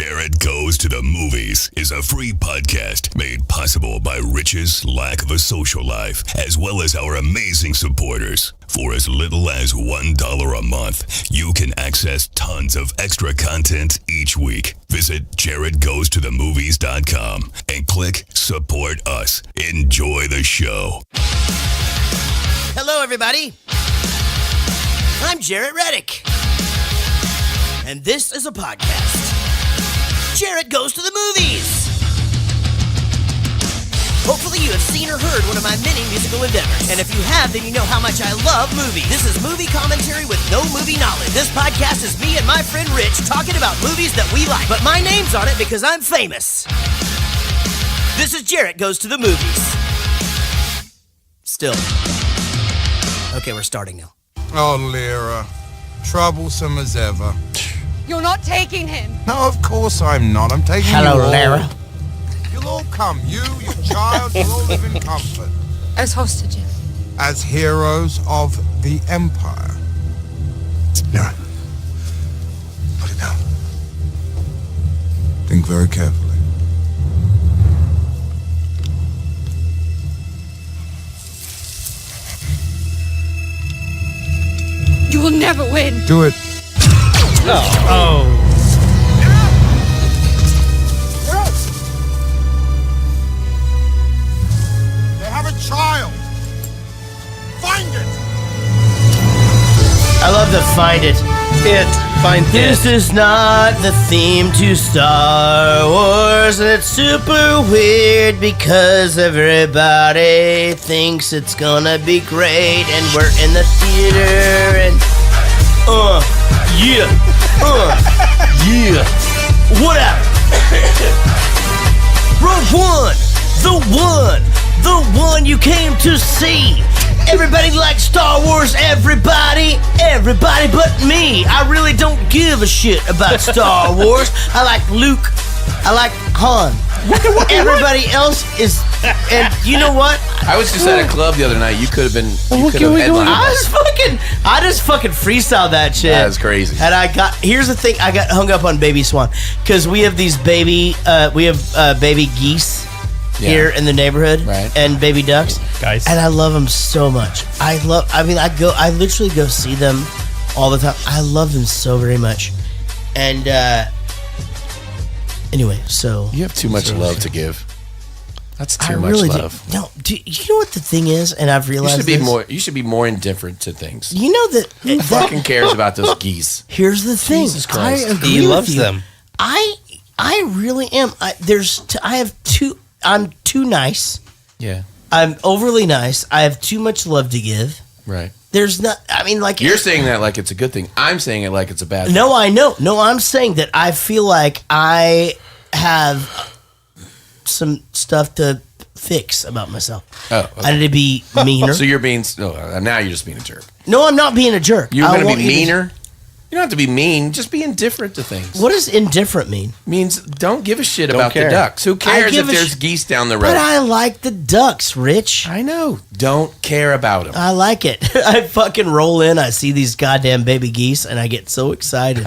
Jared Goes to the Movies is a free podcast made possible by Rich's lack of a social life, as well as our amazing supporters. For as little as $1 a month, you can access tons of extra content each week. Visit jaredgoestothemovies.com and click Support Us. Enjoy the show. Hello, everybody. I'm Jarrett Reddick, and this is a podcast. Jarrett Goes to the Movies. Hopefully you have seen or heard one of my many musical endeavors. And if you have, then you know how much I love movies. This is movie commentary with no movie knowledge. This podcast is me and my friend Rich talking about movies that we like. But my name's on it because I'm famous. This is Jarrett Goes to the Movies. Still. Okay, we're starting now. Oh, Lyra. Troublesome as ever. You're not taking him. No, of course I'm not. I'm taking you all. Hello, Lyra. You'll all come. You, your child, you'll all live in comfort. As hostages. As heroes of the Empire. Lyra. Put it down. Think very carefully. You will never win. Do it. Oh. They have a child. Find it. I love the find it. This is not the theme to Star Wars, and it's super weird because everybody thinks it's gonna be great, and we're in the theater, and yeah, whatever. Rogue One, the one you came to see. Everybody likes Star Wars, everybody but me. I really don't give a shit about Star Wars. I like Luke, I like Han. Everybody else is, and you know what? I was just at a club the other night. You could have headlined. I just fucking freestyled that shit. That was crazy. And here's the thing, I got hung up on Baby Swan, because we have these baby geese. Yeah. Here in the neighborhood, right. And baby ducks, Guys. and I love them so much. I literally go see them all the time. I love them so very much, and anyway, so You have too much love to give. That's too I much really love. do. No, you know what the thing is, and I've realized You should be more indifferent to things. You know that Who fucking cares about those geese? Here's the thing. Jesus Christ. I agree He with loves you. them. I really am. I'm too nice. Yeah, I'm overly nice. I have too much love to give. right. There's not. I mean, like You're saying that like it's a good thing. I'm saying it like it's a bad thing. No, I know. No, I'm saying that I feel like I have some stuff to fix about myself. Oh, okay. I need to be meaner. So you're being. Now you're just being a jerk. No, I'm not being a jerk. You're I going to want be you meaner. You don't have to be mean. Just be indifferent to things. What does indifferent mean? Means don't give a shit Don't about care. the ducks. Who cares give if a there's geese down the road? But I like the ducks, Rich. I know. Don't care about them. I like it. I fucking roll in. I see these goddamn baby geese, and I get so excited.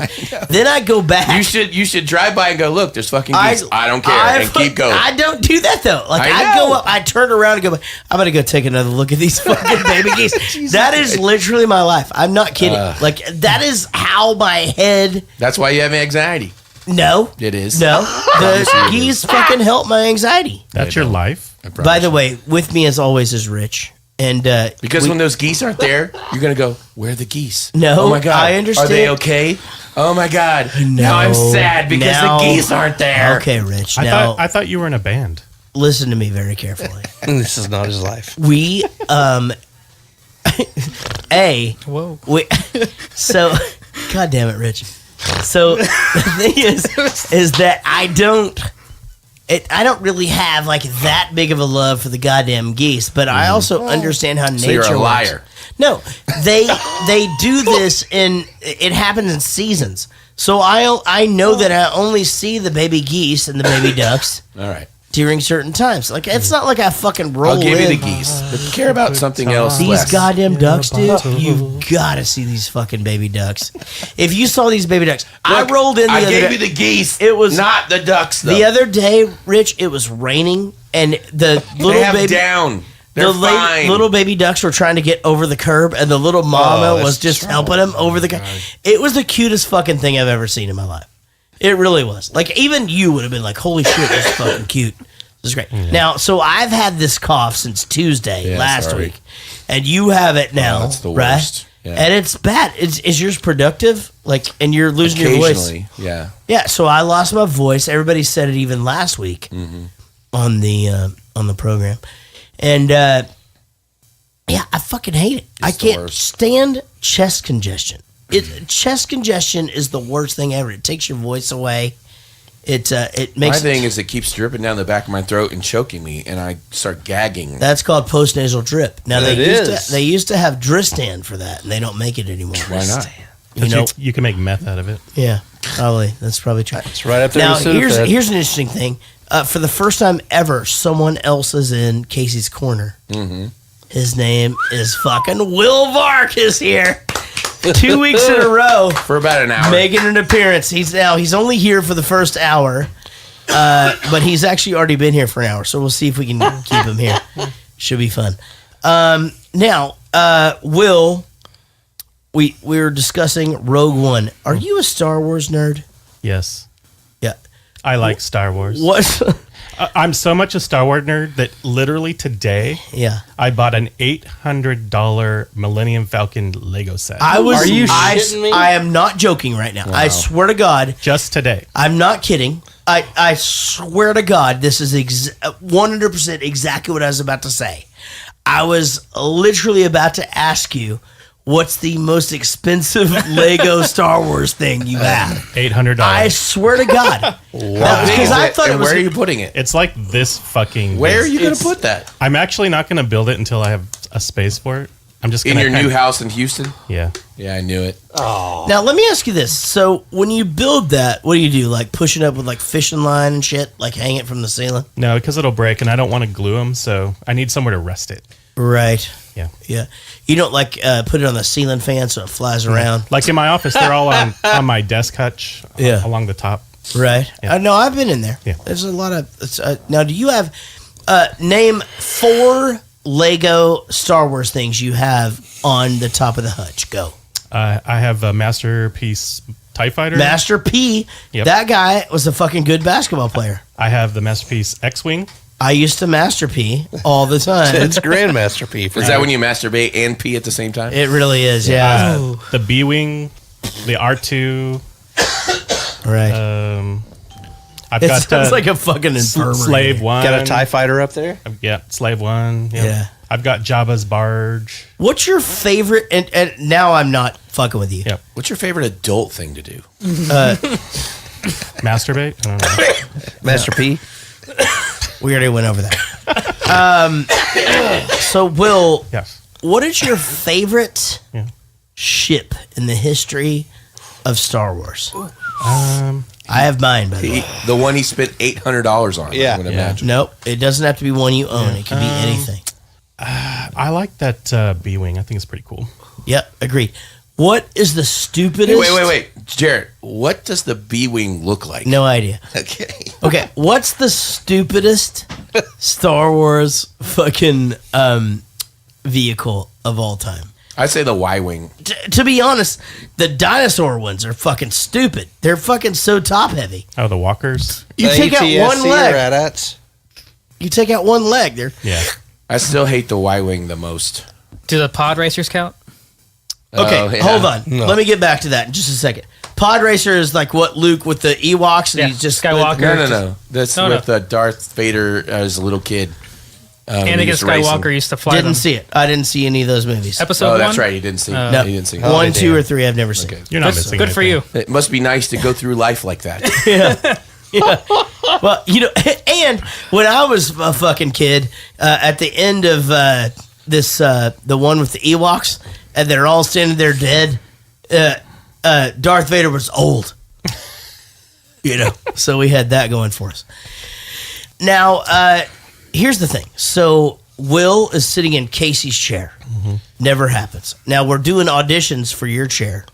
Then I go back. You should drive by and go, look, there's fucking geese. I don't care, and keep going. I don't do that though. Like I I go know. up, I turn around and go, I'm gonna go take another look at these fucking baby geese. That is literally my life. I'm not kidding. Like that is how my head. That's why you have anxiety. No, It is. no. The geese fucking help my anxiety. That's your life? I promise By the you. way, with me as always is Rich, and Because when those geese aren't there, you're going to go, where are the geese? No, Oh my God. I understand. Are they okay? Oh my God. Now I'm sad because Now- the geese aren't there. Okay, Rich. I Now thought you were in a band. listen to me very carefully. This is not his life. We Whoa. so God damn it, Rich. So the thing is that I don't really have like that big of a love for the goddamn geese, but I also understand how nature you're a works. liar. No, they do this it happens in seasons. So I know that I only see the baby geese and the baby ducks All right. during certain times. Like, it's not like I fucking roll I'll give in. you the geese, but care about something else. These less. goddamn ducks, dude. You've got to see these fucking baby ducks. If you saw these baby ducks, I rolled in the I other gave day. you the geese. It was not the ducks. Though. The other day, Rich, it was raining, and the little they have baby down. They're fine. little baby ducks were trying to get over the curb, and the little mama was just helping them over the curb. It was the cutest fucking thing I've ever seen in my life. It really was. Like, even you would have been like, holy shit, this is fucking cute. This is great. Yeah. Now, so I've had this cough since Tuesday last week, and you have it now, that's the right? worst. Yeah. And it's bad. Is yours productive? Like, and you're losing your voice? Yeah. Yeah, so I lost my voice. Everybody said it even last week on the program. And, yeah, I fucking hate it. I can't stand chest congestion. Chest congestion is the worst thing ever. It takes your voice away. It makes... My thing is it keeps dripping down the back of my throat and choking me, and I start gagging. That's called postnasal drip. Now, they used to have Dristan for that, and they don't make it anymore. Why not? You can make meth out of it. Yeah, probably. That's probably true. It's right up there Now, with Sudafed. here's an interesting thing. For the first time ever, someone else is in Casey's corner. Mm-hmm. His name is fucking Will Vark is here. 2 weeks in a row. For about an hour. Making an appearance. He's only here for the first hour. But he's actually already been here for an hour. So we'll see if we can keep him here. Should be fun. Now, Will, we were discussing Rogue One. Are you a Star Wars nerd? Yes. Yeah. I like Star Wars. What? I'm so much a Star Wars nerd that literally today, I bought an $800 Millennium Falcon Lego set. Are you shitting me? I am not joking right now. Wow. I swear to God. Just today. I'm not kidding. I swear to God, this is 100% exactly what I was about to say. I was literally about to ask you, what's the most expensive Lego Star Wars thing you have? $800. I swear to God. Because I thought it was. Where are you putting it? It's like this fucking. Where are big. you going to put that? I'm actually not going to build it until I have a space for it. I'm just in gonna your new house in Houston. Yeah. Yeah, I knew it. Oh. Now let me ask you this: so when you build that, what do? Like push it up with like fishing line and shit, like hang it from the ceiling? No, because it'll break, and I don't want to glue them, so I need somewhere to rest it. Right. Yeah. Yeah. You don't like put it on the ceiling fan so it flies around. Like in my office, they're all on my desk hutch along the top. Right. Yeah. No, I've been in there. Yeah. There's a lot of. Now, do you have name 4 Lego Star Wars things you have on the top of the hutch? Go. I have a Masterpiece TIE Fighter. Master P. Yep. That guy was a fucking good basketball player. I have the Masterpiece X-Wing. I used to Master P all the time. It's Grandmaster P. Is that when you masturbate and pee at the same time? It really is, yeah. The B-Wing, the R2. Right. I've It got sounds like a fucking infirmary. Slave 1. Got a TIE Fighter up there? Yeah, Slave 1. Yep. Yeah. I've got Jabba's barge. What's your favorite? And now I'm not fucking with you. Yep. What's your favorite adult thing to do? Masturbate? I don't know. Master P? We already went over that. So, Will, Yes. what is your favorite Yeah. ship in the history of Star Wars? Um, I have mine, by the way. The one he spent $800 on. Yeah. I would Yeah. imagine. Nope, it doesn't have to be one you own. It can be anything. I like that B-Wing. I think it's pretty cool. Yep, agreed. What is the stupidest? Wait. Jared, what does the B-Wing look like? No idea. Okay. Okay, what's the stupidest Star Wars fucking vehicle of all time? I'd say the Y-Wing. To be honest, the dinosaur ones are fucking stupid. They're fucking so top heavy. Oh, the walkers? You take out one leg. Rat-ats. You take out one leg. They're Yeah. I still hate the Y-Wing the most. Do the pod racers count? okay. Oh, yeah. Hold on. No. Let me get back to that in just a second. Pod Racer is like what Luke with the Ewoks, and Yeah, he's just Skywalker. No. That's with Darth Vader as a little kid. Anakin used to race him. Skywalker used to fly Didn't them. see it. I didn't see any of those movies. Episode Oh, 1? that's right. You didn't see. No. You didn't see. 1, 2, or 3. I've never seen. Okay. You're not Good, missing good for you. It must be nice to go through life like that. Well, you know, and when I was a fucking kid, at the end of this, the one with the Ewoks, and they're all standing there dead, Darth Vader was old. You know, so we had that going for us. Now, here's the thing. So Will is sitting in Casey's chair. Mm-hmm. Never happens. Now we're doing auditions for your chair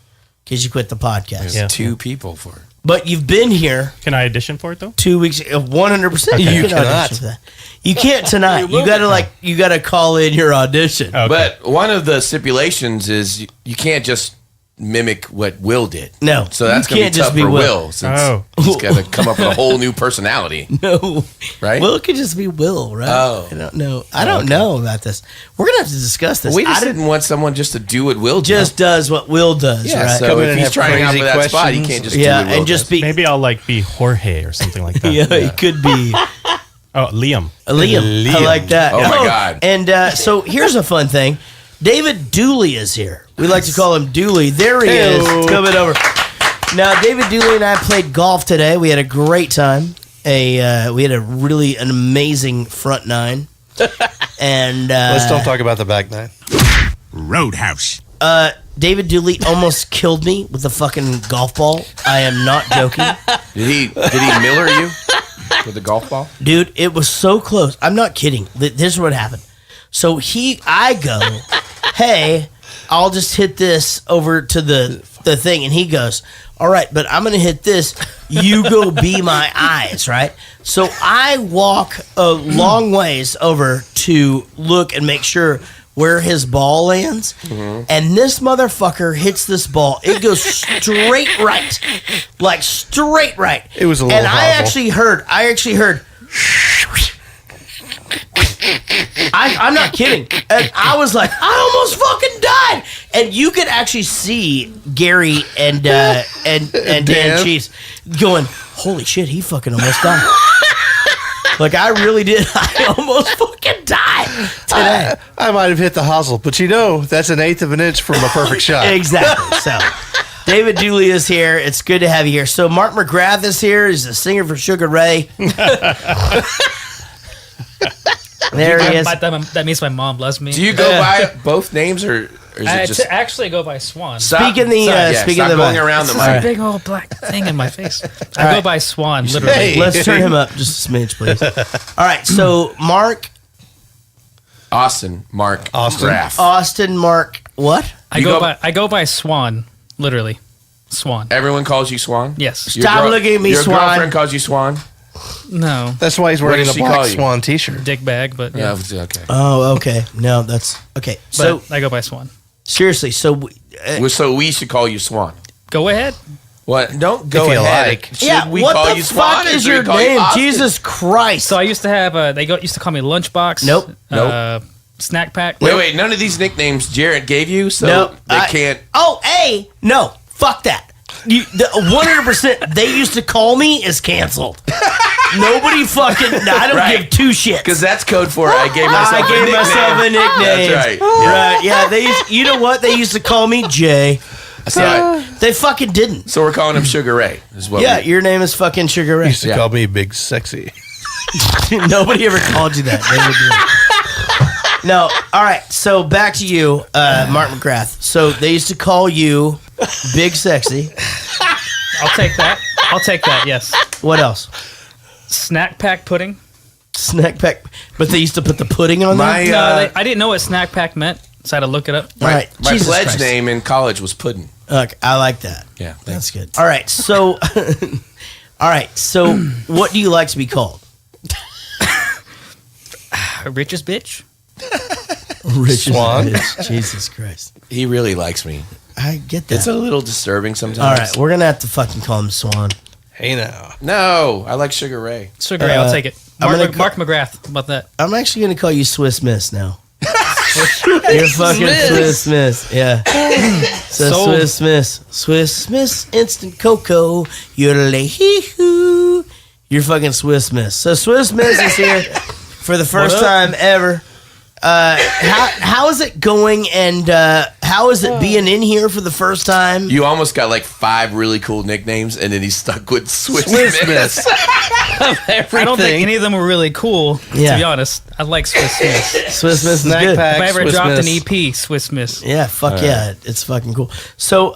because you quit the podcast. There's 2 people for it. But you've been here. Can I audition for it though? 2 weeks, 100%. You can audition for that. You can't tonight. You gotta call in your audition. Okay. But one of the stipulations is you can't just mimic what Will did. No. So that's you going can't to be just tough be for Will. Will since he's got to come up with a whole new personality. No. Right? Will could just be Will, right? Oh. I don't know. I don't know about this. We're going to have to discuss this. We just didn't want someone just to do what Will just does what Will does, Yeah, right? so if he's trying out for that spot, he can't just do what Will and just does. be... Maybe I'll be Jorge or something like that. Yeah, it could be... Liam. Liam. I like that. Oh, my God. And so here's a fun thing. David Dooley is here. We like to call him Dooley. There he is, coming over. Now, David Dooley and I played golf today. We had a great time. We had an amazing front 9. And let's don't talk about the back 9. Roadhouse. David Dooley almost killed me with a fucking golf ball. I am not joking. Did he Miller you with the golf ball? Dude, it was so close. I'm not kidding. This is what happened. So I go, hey, I'll just hit this over to the thing. And he goes, all right, but I'm going to hit this. You go be my eyes, right? So I walk a long ways over to look and make sure where his ball lands. Mm-hmm. And this motherfucker hits this ball. It goes straight right. Like straight right. It was a little And I actually heard I'm not kidding. And I was like, I almost fucking died. And you could actually see Gary and Dan Chiefs going, holy shit, he fucking almost died. Like, I really did. I almost fucking died today. I might have hit the hosel, but that's an 1/8 of an inch from a perfect shot. Exactly. So, David Dooley is here. It's good to have you here. So, Mark McGrath is here. He's a singer for Sugar Ray. There he is. That means my mom loves me. Do you go by both names or is it just... actually go by Swan. Stop going around the mic. It's a big old black thing in my face. I go by Swan, literally. Hey. Let's turn him up just a smidge, please. All right, so Austin Graff. Austin Mark what? I go by Swan, literally. Swan. Everyone calls you Swan? Yes. Stop looking at me, your Swan. Your girlfriend calls you Swan? No. That's why he's wearing a black Swan t-shirt. Dick bag, but yeah. Okay. Oh, okay. No, that's okay. So I go by Swan. Seriously, so we should call you Swan. Go ahead. What? Don't go ahead. Like. Should we what call the you Swan fuck is your name? Jesus Christ! So I used to have used to call me Lunchbox. Nope. Snack Pack. Wait. None of these nicknames Jared gave you, so they can't. Oh, no. Fuck that. 100%. They used to call me is canceled. Nobody fucking. I don't give two shits. Because that's code for I gave myself a nickname. That's right. Right. Yeah. You know what? They used to call me Jay. They fucking didn't. So we're calling him Sugar Ray. Your name is fucking Sugar Ray. Used to call me Big Sexy. Nobody ever called you that. No. All right. So back to you, Mark McGrath. So they used to call you Big Sexy. I'll take that. Yes. What else? Snack Pack pudding. Snack Pack, but they used to put the pudding on there. I didn't know what Snack Pack meant, so I had to look it up. All right. My pledge name in college was Puddin'. I like that. Yeah, that's good. All right. So, what do you like to be called? Richest bitch. Richest Swan. bitch. Jesus Christ. He really likes me. I get that. It's a little disturbing sometimes. All right, we're gonna have to fucking call him Swan. Hey now. No, I like Sugar Ray. Sugar Ray, I'll take it. Mark McGrath. How about that? I'm actually gonna call you Swiss Miss now. You're fucking Swiss Miss. Yeah. So Swiss Miss instant cocoa. Yodelay-hee-hoo. You're fucking Swiss Miss. So Swiss Miss is here for the first time ever. How is it going? And how is it being in here for the first time? You almost got like 5 really cool nicknames, and then he's stuck with Swiss Miss. I don't think any of them were really cool, to be honest. I like Swiss Miss. Swiss Miss is Snack good. pack, If I ever Swiss dropped Miss. an EP, Swiss Miss. Yeah, fuck yeah. It's fucking cool. So,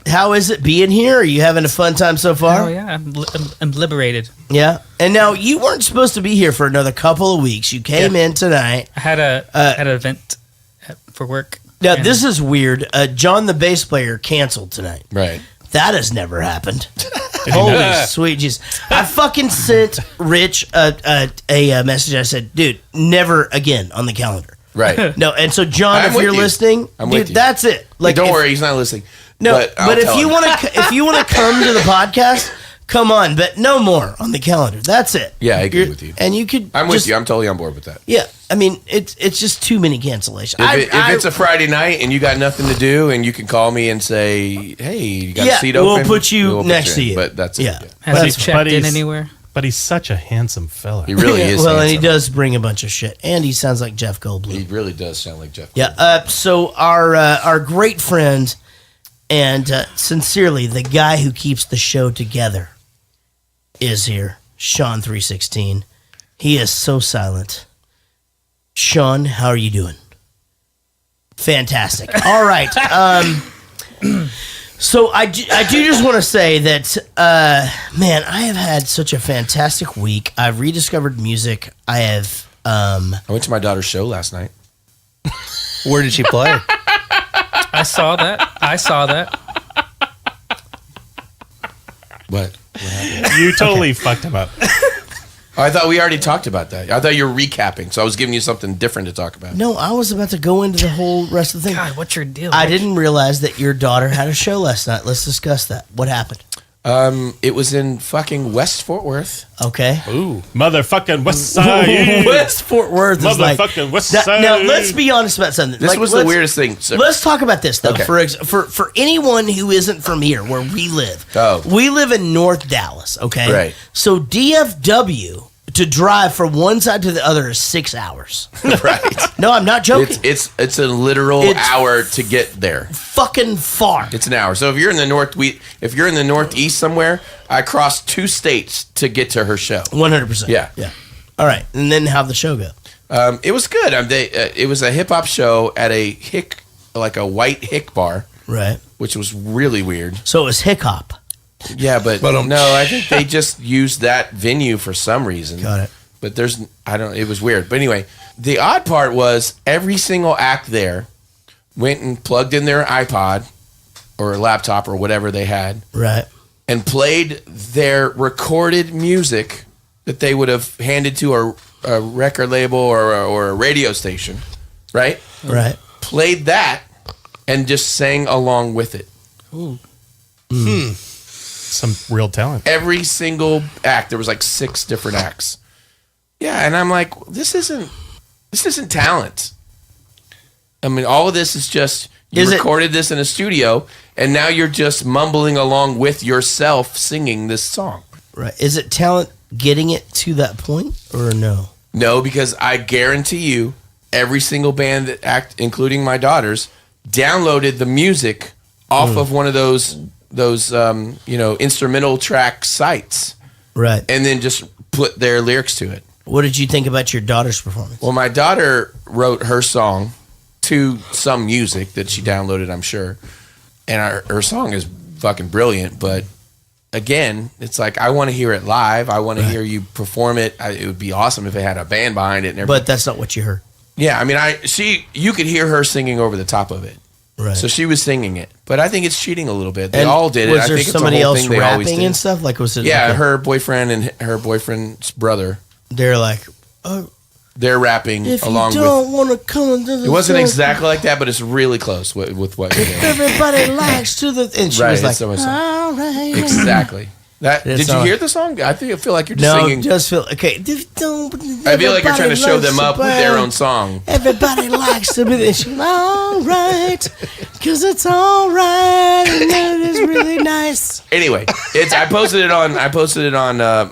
how is it being here? Are you having a fun time so far? Oh, yeah. I'm liberated. Yeah. And now, you weren't supposed to be here for another couple of weeks. You came in tonight. I had an event for work. Now, and this is weird. John, the bass player, canceled tonight. Right. That has never happened. Holy sweet Jesus. I fucking sent Rich a message. I said, dude, never again on the calendar. Right. No, and so John, I'm if with you're you. listening, I'm dude, with you. that's it. Like, Don't if- worry, he's not listening. No, I'll but if tell you him. want to come to the podcast, come on, but no more on the calendar. That's it. Yeah, I agree with you. And you could I'm just, with you. I'm totally on board with that. Yeah, I mean, it's just too many cancellations. If it's a Friday night and you got nothing to do, and you can call me and say, "Hey, you got a seat open?" we'll put you next to in. you. But that's it. Yeah. Has he But checked in he's- anywhere? But he's such a handsome fella. He really is. Well, and he handsome. does bring a bunch of shit, and he sounds like Jeff He Goldblum. really does sound like Jeff. Yeah. So our great friend and sincerely the guy who keeps the show together is here, Sean 316. He is so silent. Sean, how are you doing? Fantastic. All right. So I do just want to say that, man, I have had such a fantastic week. I've rediscovered music. I have. I went to my daughter's show last night. Where did she play? I saw that. What? You totally fucked him up. Oh, I thought we already talked about that. I thought you were recapping, so I was giving you something different to talk about. No, I was about to go into the whole rest of the thing. God, what's your deal? I Rich? didn't realize that your daughter had a show last night. Let's discuss that. What happened? It was in fucking West Fort Worth. Okay. Ooh, motherfucking West Side. West Fort Worth is like Motherfucking West Now- Side. Now, let's be honest about something. This Like, was the let's- weirdest thing. So, Let's talk about this though. Okay. For anyone who isn't from here, where we live, Oh. we live in North Dallas. Okay, Right. So DFW to drive from one side to the other is 6 hours. right. No, I'm not joking. It's a literal It's- hour to get there. Fucking far. It's an hour. So if you're in the Northeast somewhere, I crossed 2 states to get to her show. 100%. Yeah. Yeah. All right, and then how'd the show go? It was good. It was a hip hop show at a a white hick bar, Right. which was really weird. So it was Hick Hop. Yeah, but no, I think they just used that venue for some reason. Got it. But it was weird. But anyway, the odd part was every single act there went and plugged in their iPod or laptop or whatever they had Right. and played their recorded music that they would have handed to a record label or a radio station, right? Right. Played that and just sang along with it. Some real talent. Every single act, there was like 6 different acts. Yeah, and I'm like, this isn't talent. I mean, all of this is just you recorded this in a studio, and now you're just mumbling along with yourself singing this song. Right. Is it talent getting it to that point or no? No, because I guarantee you, every single band that including my daughters, downloaded the music off of one of those instrumental track sites, Right. and then just put their lyrics to it. What did you think about your daughter's performance? Well, my daughter wrote her song to some music that she downloaded, I'm sure, and her song is fucking brilliant. But again, it's like I want to hear it live. I want to hear you perform it. It would be awesome if it had a band behind it and everything. But that's not what you heard. Yeah, I mean, you could hear her singing over the top of it. Right. So she was singing it, but I think it's cheating a little bit. They And all did it. Was I there think it's a somebody whole else thing they always rapping did. and stuff? Like, was it? Yeah, like her boyfriend and her boyfriend's brother. they're like, oh, They're rapping if along you with. don't want to come into the It wasn't circle, exactly like that, but it's really close with what you're doing. everybody likes to the. And she Right, was like, it's so much fun. all right. Exactly. It's Did you not- hear the song? I feel like you're just No, singing. just feel okay. I feel like you're trying to show them up with their own song. Everybody likes to be this. All right, because it's all right, and it is really nice. Anyway, I posted it on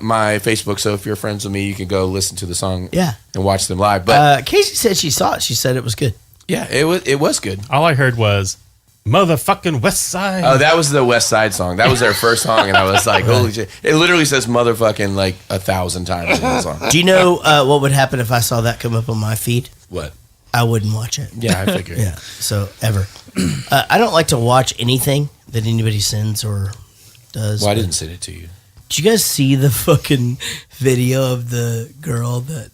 my Facebook. So if you're friends with me, you can go listen to the song. Yeah. And watch them live. But Casey said she saw it. She said it was good. Yeah, it was good. All I heard was motherfucking West Side. Oh, that was the West Side song. That was their first song, and I was like, holy shit. It literally says motherfucking like 1,000 times in the song. Do you know what would happen if I saw that come up on my feed? What? I wouldn't watch it. Yeah, I figured. Yeah, so ever. I don't like to watch anything that anybody sends or does. Well, I didn't send it to you. Did you guys see the fucking video of the girl that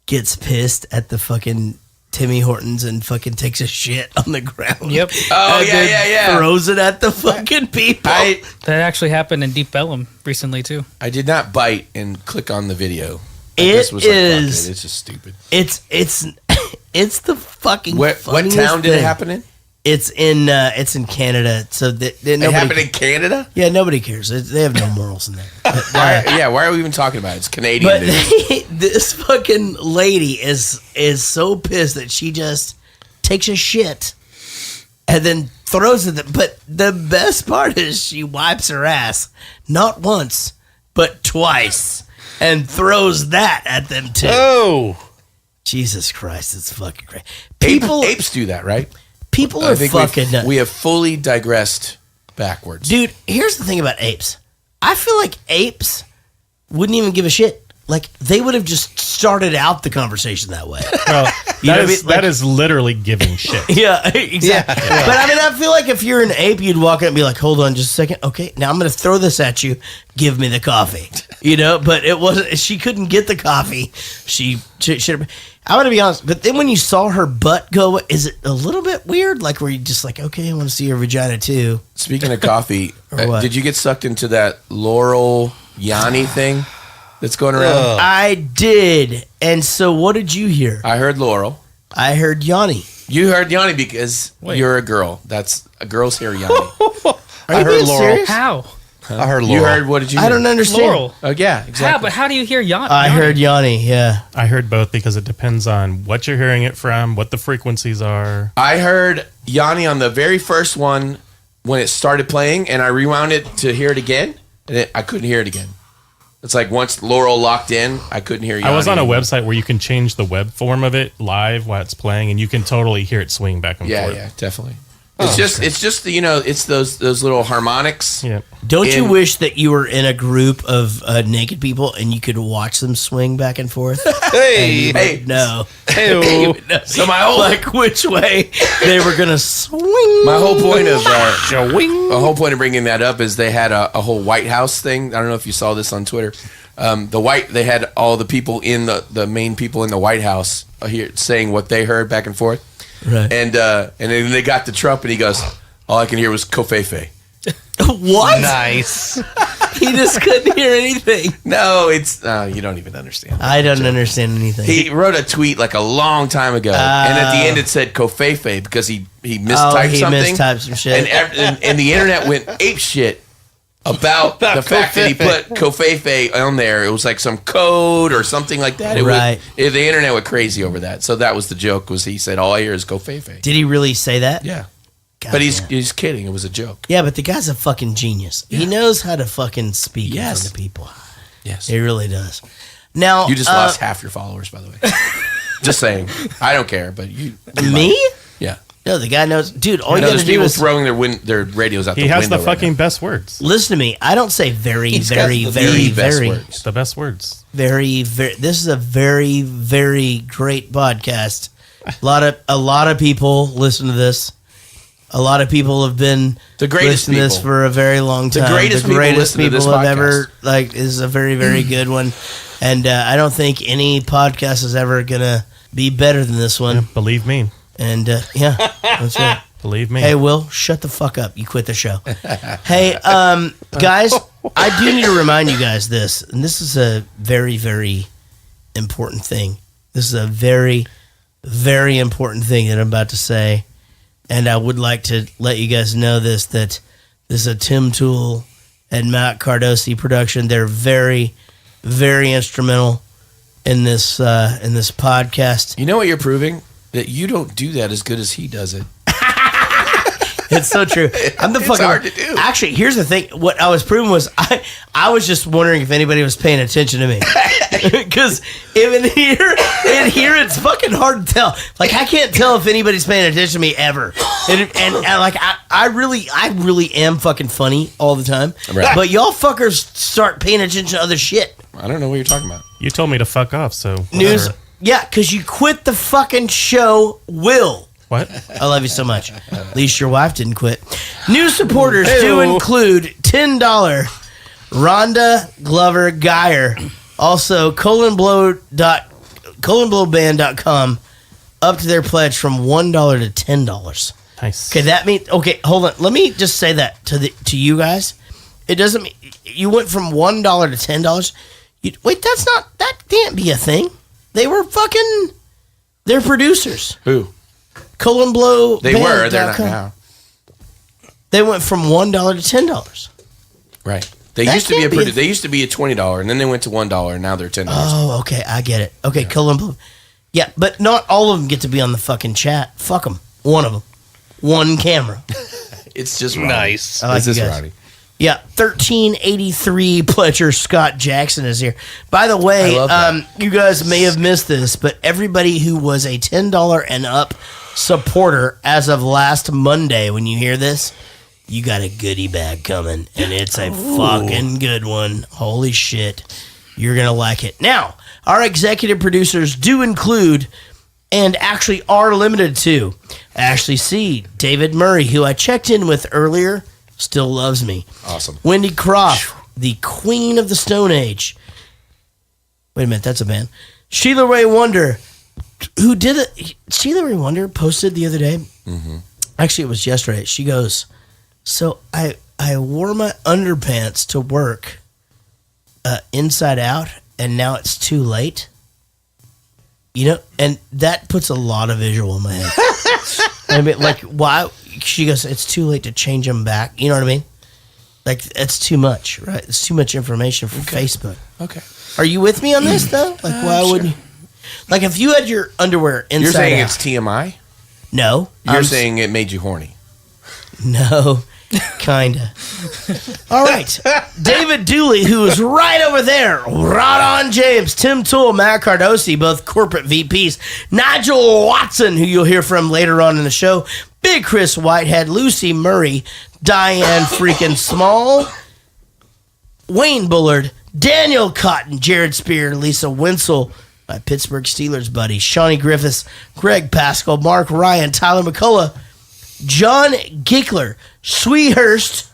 gets pissed at the fucking Timmy Hortons and fucking takes a shit on the ground? Yep. Oh, yeah. Throws it at the fucking people. That actually happened in Deep Ellum recently, too. I did not bite and click on the video. It is. It's just stupid. It's the fucking. What town did it happen in? It's in Canada. So It happened in Canada? Yeah, nobody cares. They have no morals in there. Why are we even talking about it? It's Canadian But news. this fucking lady is so pissed that she just takes a shit and then throws it. But the best part is she wipes her ass not once but twice and throws that at them too. Oh, Jesus Christ! It's fucking great. Apes do that, right? People are fucking nuts. We have fully digressed backwards. Dude, here's the thing about apes. I feel like apes wouldn't even give a shit. Like, they would have just started out the conversation that way. Well, You know what I mean? that Like- is literally giving shit. Yeah, exactly. Yeah. But I mean, I feel like if you're an ape, you'd walk in and be like, hold on just a second. Okay, now I'm going to throw this at you. Give me the coffee. You know, but it wasn't, she couldn't get the coffee. She I'm going to be honest, but then when you saw her butt go, is it a little bit weird? Like, where you just like, okay, I want to see your vagina too. Speaking of coffee, Or what? did you get sucked into that Laurel Yanni thing that's going around? I did. And so what did you hear? I heard Laurel. I heard Yanni. You heard Yanni because you're a girl. That's a girl's hair Yanni. Are you heard being Laurel. serious? How? I heard You Laurel. heard, what did you hear? I don't understand. Laurel. Oh, yeah, How? exactly. But how do you hear Yanni? I heard Yanni, yeah. I heard both because it depends on what you're hearing it from, what the frequencies are. I heard Yanni on the very first one when it started playing, and I rewound it to hear it again, and I couldn't hear it again. It's like once Laurel locked in, I couldn't hear Yanni I was on a anymore. website where you can change the web form of it live while it's playing, and you can totally hear it swing back and Yeah, forth. yeah, definitely. It's just it's those little harmonics. Yeah. Don't you In- wish that you were in a group of naked people and you could watch them swing back and forth? Hey, Hey, No. hey, so my whole Which way they were going to swing. my whole point of the whole point of bringing that up is they had a whole White House thing. I don't know if you saw this on Twitter. They had all the people in the main people in the White House here saying what they heard back and forth. Right. And then they got to Trump, and he goes, "All I can hear was Kofefe." What? nice. He just couldn't hear anything. No, it's you don't even understand. I don't understand anything. He wrote a tweet like a long time ago, and at the end it said Kofefe because he mistyped he something. mistyped some shit. And the internet went ape shit about the fact that he put Kofefe on there. It was like some code or something like that. Right. The internet went crazy over that. So that was the joke. Was he said all I hear is Kofefe? Did he really say that? Yeah. God But damn. he's kidding. It was a joke. Yeah, but the guy's a fucking genius. He knows how to fucking speak Yes. in front of people. Yes. He really does. Now, You just lost half your followers, by the way. Just saying. I don't care, but you me? Yeah. No, the guy knows. Dude, all you There's gotta do people is throwing their radios out the He window. has the right fucking now. best words. listen to me. I don't say very, He's got very, the very, best very, words. The best words. very, very. This is a very, very great podcast. A lot of people listen to this. A lot of people have been The greatest listening to this people. for a very long time. greatest people listen to this have podcast. ever like is a very, very good one. And I don't think any podcast is ever gonna be better than this one. Believe me. And yeah, that's right. Believe me. Hey, Will, shut the fuck up. You quit the show. Hey, guys, I do need to remind you guys this, and this is a very, very important thing. This is a very, very important thing that I'm about to say, and I would like to let you guys know this, that this is a Tim Tool and Matt Cardosi production. They're very, very instrumental in this podcast. You know what you're proving? That you don't do that as good as he does it. It's so true. I'm the It's fucking. hard to do. Actually, here's the thing. What I was proving was I was just wondering if anybody was paying attention to me, because in here it's fucking hard to tell. Like I can't tell if anybody's paying attention to me ever, and like I really am fucking funny all the time. Right. But y'all fuckers start paying attention to other shit. I don't know what you're talking about. You told me to fuck off, so whatever. News. Yeah, because you quit the fucking show, Will. What? I love you so much. At least your wife didn't quit. New supporters do include $10 Rhonda Glover Geyer. Also, colonblowband.com up to their pledge from $1 to $10. Nice. Okay, that means okay. Hold on. Let me just say that to you guys. It doesn't mean you went from $1 to $10. Wait, that can't be a thing. They were fucking. They're producers. Who? Colon Blow. They were. They're not now. They went from $1 to $10. Right. They That used to be can't a be they used to be a $20, and then they went to $1, and now they're $10. Oh, okay. I get it. Okay, Colon Blow. Yeah, but not all of them get to be on the fucking chat. Fuck them. One of them. One camera. It's just Roddy. Nice. I like It's just you guys. Roddy. Yeah, 1383 Pledger Scott Jackson is here. By the way, I love that. you guys may have missed this, but everybody who was a $10 and up supporter as of last Monday, when you hear this, you got a goodie bag coming, and it's a fucking good one. Holy shit. You're going to like it. Now, our executive producers do include, and actually are limited to, Ashley C., David Murray, who I checked in with earlier, still loves me. Awesome. Wendy Croft, the Queen of the Stone Age. Wait a minute, that's a band. Sheila Ray Wonder, who did it. Sheila Ray Wonder posted the other day. Mm-hmm. Actually, it was yesterday. She goes, so I wore my underpants to work inside out, and now it's too late. You know, and that puts a lot of visual in my head. I mean, like, why? She goes, it's too late to change them back. You know what I mean? Like, it's too much, right? It's too much information for Facebook. Okay. Are you with me on this, though? Like, why wouldn't you? Like, if you had your underwear inside You're saying out, it's TMI? No. You're saying it made you horny? No. Kinda. All right. David Dooley, who is right over there. Rod on James, Tim Toole, Matt Cardosi, both corporate VPs. Nigel Watson, who you'll hear from later on in the show. Big Chris Whitehead, Lucy Murray, Diane freaking Small, Wayne Bullard, Daniel Cotton, Jared Spear, Lisa Winsel, my Pittsburgh Steelers buddy, Shawnee Griffiths, Greg Pascal, Mark Ryan, Tyler McCullough, John Gickler, Sweehurst,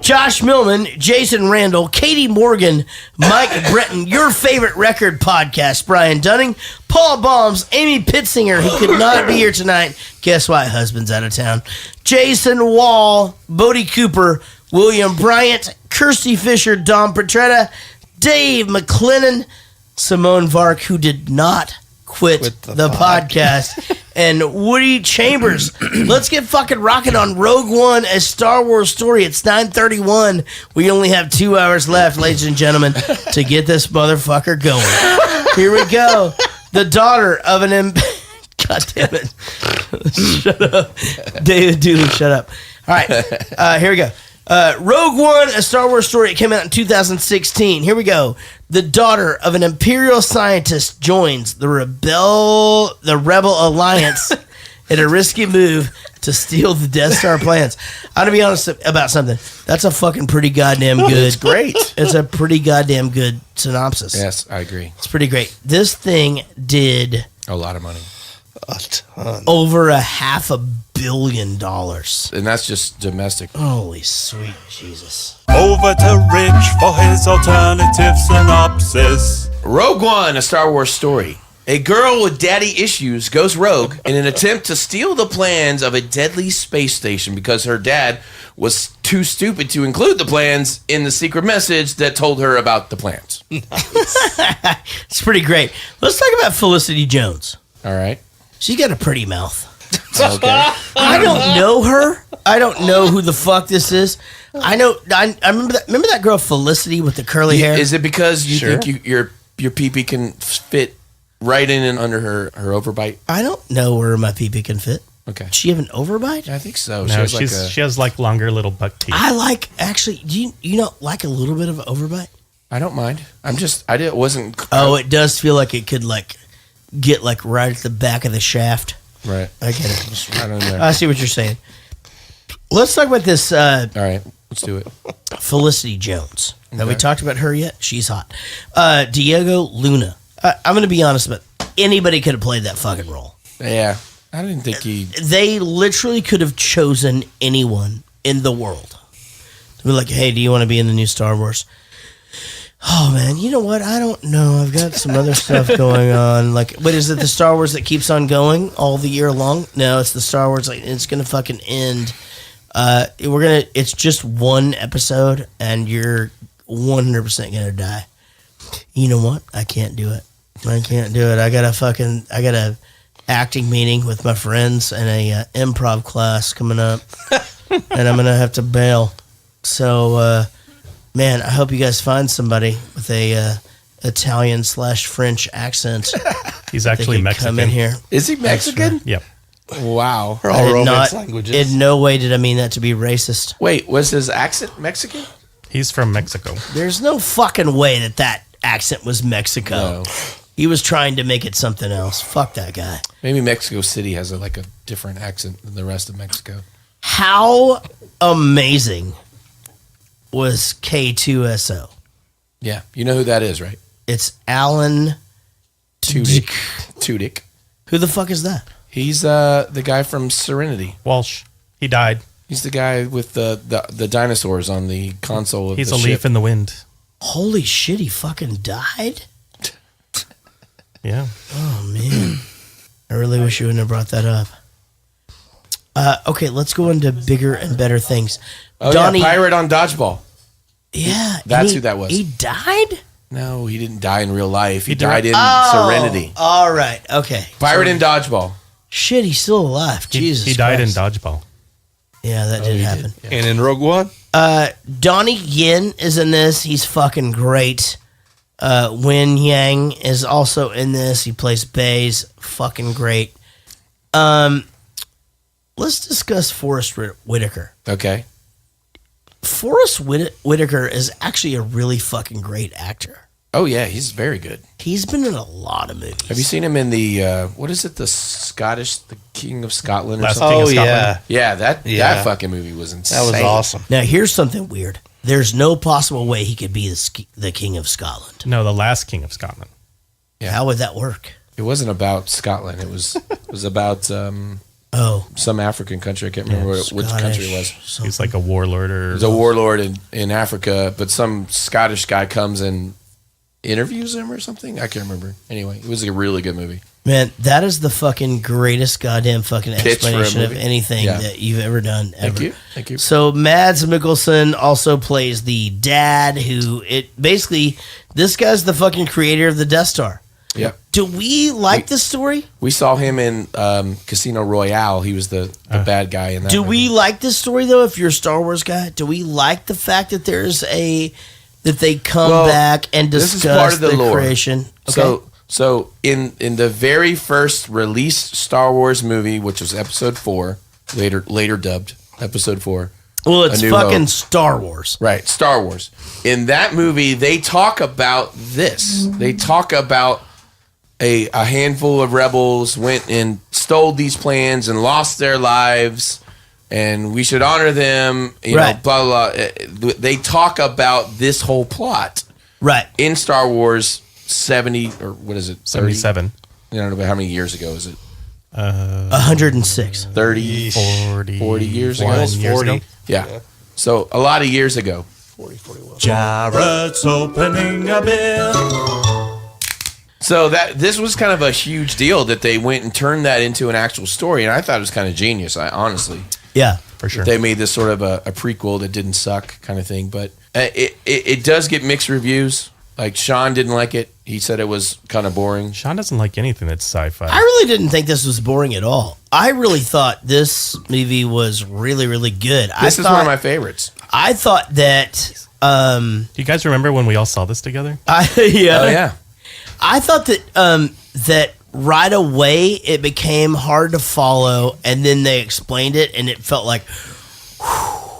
Josh Millman, Jason Randall, Katie Morgan, Mike Breton, your favorite record podcast, Brian Dunning, Paul Baums, Amy Pitzinger, who could not be here tonight. Guess why? Husband's out of town. Jason Wall, Bodie Cooper, William Bryant, Kirsty Fisher, Dom Petretta, Dave McLennan, Simone Vark, who did not quit the podcast, and Woody Chambers. Let's get fucking rocking on Rogue One, a Star Wars story. It's 9:31. We only have 2 hours left, ladies and gentlemen, to get this motherfucker going. Here we go. The daughter of an... God damn it. Shut up. David Dooley, shut up. All right, here we go. Rogue One, a Star Wars story. It came out in 2016. Here we go. The daughter of an Imperial scientist joins the Rebel Alliance in a risky move to steal the Death Star plans. I'm gonna be honest about something. That's a fucking pretty goddamn good. It's great. It's a pretty goddamn good synopsis. Yes, I agree. It's pretty great. This thing did A lot of money. A ton. over $500 million. And that's just domestic. Holy sweet Jesus. Over to Rich for his alternative synopsis. Rogue One, a Star Wars story. A girl with daddy issues goes rogue in an attempt to steal the plans of a deadly space station because her dad was too stupid to include the plans in the secret message that told her about the plans. It's pretty great. Let's talk about Felicity Jones. All right. She's got a pretty mouth. Okay. I don't know her. I don't know who the fuck this is. I remember that. Remember that girl Felicity with the curly hair? Is it because you think your pee-pee can fit right in and under her overbite? I don't know where my pee-pee can fit. Okay. Does she have an overbite? I think so. No, she has like longer little buck teeth. I like, actually, do you not like a little bit of overbite? I don't mind. It wasn't. Oh, it does feel like it could like get like right at the back of the shaft. Right. I get it. Just right on there. I see what you're saying. Let's talk about this. All right. Let's do it. Felicity Jones. Have we Okay. talked about her yet? She's hot. Diego Luna. I'm going to be honest, but anybody could have played that fucking role. Yeah. I didn't think he. They literally could have chosen anyone in the world to be like, hey, do you want to be in the new Star Wars? Oh, man, you know what? I don't know. I've got some other stuff going on. Like, what is it, the Star Wars that keeps on going all the year long? No, it's the Star Wars, like, it's going to fucking end. It's just one episode, and you're 100% going to die. You know what? I can't do it. I got a acting meeting with my friends and a improv class coming up, and I'm going to have to bail. So, man, I hope you guys find somebody with a Italian/French accent. He's actually Mexican. Come in here. Is he Mexican? Yep. Wow. We're all Romance languages. In no way did I mean that to be racist. Wait, was his accent Mexican? He's from Mexico. There's no fucking way that accent was Mexico. No. He was trying to make it something else. Fuck that guy. Maybe Mexico City has a different accent than the rest of Mexico. How amazing was K2SO? Yeah. You know who that is, right? It's Alan Tudyk. Who the fuck is that? He's the guy from Serenity. Walsh. He died. He's the guy with the dinosaurs on the console of He's the a ship. leaf in the wind. Holy shit, he fucking died? Yeah. Oh, man. I really wish you wouldn't have brought that up. Okay, let's go into bigger and better things. Oh, Donnie, yeah, Pirate on Dodgeball. Yeah. That's who that was. He died? No, he didn't die in real life. He He died in Oh, Serenity. All right, okay. Pirate in Dodgeball. Shit, he's still alive. Jesus He died in Christ. Dodgeball. Yeah, that did happen. Yeah. And in Rogue One? Donnie Yen is in this. He's fucking great. Win Yang is also in this. He plays Baze. Fucking great. Let's discuss Forrest Whitaker. Okay. Forrest Whitaker is actually a really fucking great actor. Oh, yeah, he's very good. He's been in a lot of movies. Have you seen him in the, what is it, the King of Scotland or Last something? King of Oh, Scotland. yeah. Yeah, that Yeah. fucking movie was insane. That was awesome. Now, here's something weird. There's no possible way he could be the King of Scotland. No, the last King of Scotland. Yeah. How would that work? It wasn't about Scotland. It was about some African country. I can't remember which country it was. Something. He's like a warlord or He's a warlord in Africa, but some Scottish guy comes and interviews him or something. I can't remember. Anyway, it was a really good movie. Man, that is the fucking greatest goddamn fucking Pitch for a explanation of movie. anything Yeah. that you've ever done. Ever. Thank you. Thank you. So Mads Mikkelsen also plays the dad this guy's the fucking creator of the Death Star. Yeah. Do we like this story? We saw him in Casino Royale. He was the bad guy in that Do movie. we like this story though? If you're a Star Wars guy, do we like the fact that that they come back and this discuss is part of the lore. creation? Okay. So in the very first released Star Wars movie, which was Episode 4, later dubbed Episode 4. Well, it's A New fucking Hope. Star Wars. Right, Star Wars. In that movie, they talk about this. They talk about a handful of rebels went and stole these plans and lost their lives, and we should honor them. You know, blah, blah, blah. They talk about this whole plot. Right. In Star Wars 70, or what is it? 30? 77. I don't know how many years ago is it? 106. 30, 40 years ago? 40. Yeah. So a lot of years ago. 40, 41. Jared's opening a beer. So this was kind of a huge deal that they went and turned that into an actual story, and I thought it was kind of genius. Honestly, Yeah. For sure. they made this sort of a prequel that didn't suck, kind of thing. But it does get mixed reviews. Like Sean didn't like it. He said it was kind of boring. Sean doesn't like anything that's sci-fi. I really didn't think this was boring at all. I really thought this movie was really, really good. This is one of my favorites. I thought that. Do you guys remember when we all saw this together? Yeah. Oh yeah. I thought that that right away it became hard to follow, and then they explained it, and it felt like,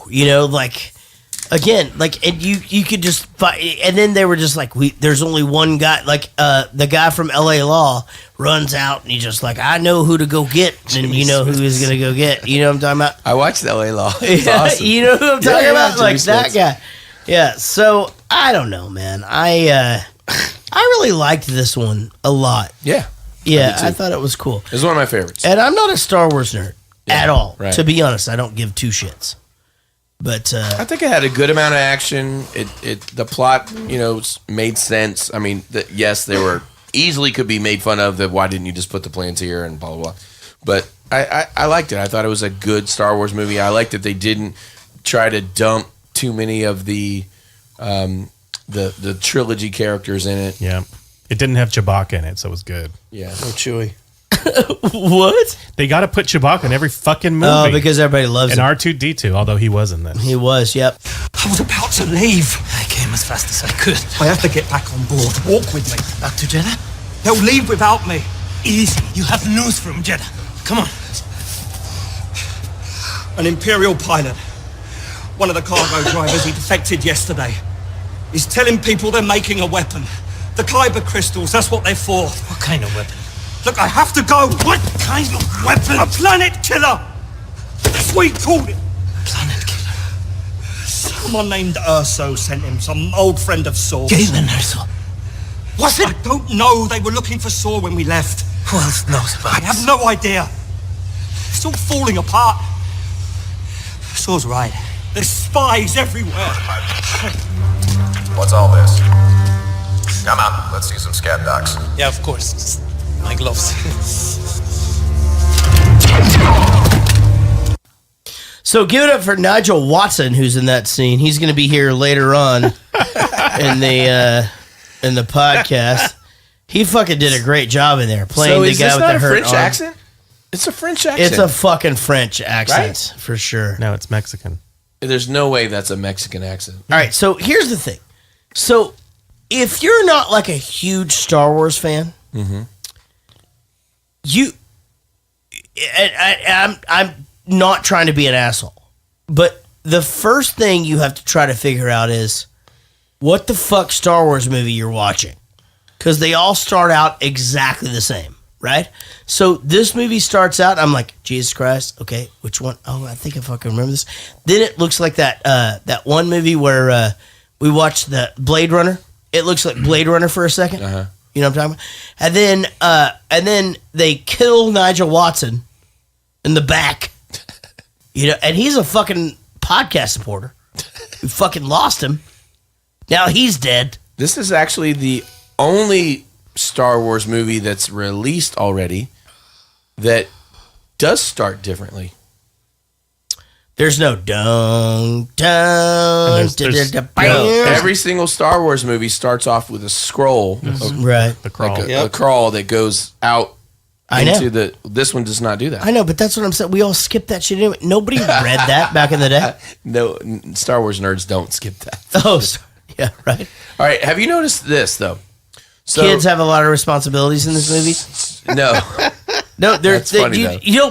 like. Again, like, and you could just, and then they were just like, there's only one guy, like, the guy from LA Law runs out and he's just like, I know who to go get, and you know who he's gonna go get. You know what I'm talking about? I watched LA Law. It's awesome. You know who I'm talking about? Jimmy Like that guy. Yeah. So I don't know, man. I really liked this one a lot. Yeah. Yeah, I thought it was cool. It's one of my favorites. And I'm not a Star Wars nerd at all. Right. To be honest, I don't give two shits. But I think it had a good amount of action. The plot, made sense. I mean, yes, they were easily could be made fun of. That why didn't you just put the plans here and blah blah blah. But I liked it. I thought it was a good Star Wars movie. I liked that they didn't try to dump too many of the trilogy characters in it. Yeah, it didn't have Chewbacca in it, so it was good. Yeah, no Chewie. What? They got to put Chewbacca in every fucking movie. Oh, because everybody loves him. him. And R2-D2, although he was in this. He was, yep. I was about to leave. I came as fast as I could. I have to get back on board. Walk with me. Back to Jeddah? They'll leave without me. Easy. You have news from Jeddah. Come on. An Imperial pilot. One of the cargo drivers, he defected yesterday. He's telling people they're making a weapon. The Kyber crystals, that's what they're for. What kind of weapon? Look, I have to go. What kind of weapon? A planet killer. That's what he called it. Planet killer. Someone named Urso sent him. Some old friend of Saw's. Galen Urso. Was it? I don't know. They were looking for Saw when we left. Who else knows about it? I have no idea. It's all falling apart. Saw's right. There's spies everywhere. What's all this? Come on, let's see some scat docs. Yeah, of course. My gloves. So give it up for Nigel Watson, who's in that scene. He's going to be here later on in the podcast. He fucking did a great job in there playing the guy with the hurt French arm. accent? It's a French accent. It's a fucking French accent, right? For sure. No, it's Mexican. There's no way that's a Mexican accent. All right, so here's the thing. So if you're not like a huge Star Wars fan, I'm not trying to be an asshole, but the first thing you have to try to figure out is what the fuck Star Wars movie you're watching, because they all start out exactly the same, right? So this movie starts out, I'm like, Jesus Christ, okay, which one? Oh, I think I fucking remember this. Then it looks like that one movie where we watched the Blade Runner. It looks like Blade Runner for a second. You know what I'm talking about? And then they kill Nigel Watson in the back. And he's a fucking podcast supporter. We fucking lost him. Now he's dead. This is actually the only Star Wars movie that's released already that does start differently. There's no every single Star Wars movie starts off with a scroll, right? The crawl, like a crawl that goes out into the. This one does not do that. I know, but that's what I'm saying. We all skipped that shit anyway. Nobody read that back in the day. No, Star Wars nerds don't skip that. Oh, yeah, right. All right, have you noticed this though? So, kids have a lot of responsibilities in this movie. No,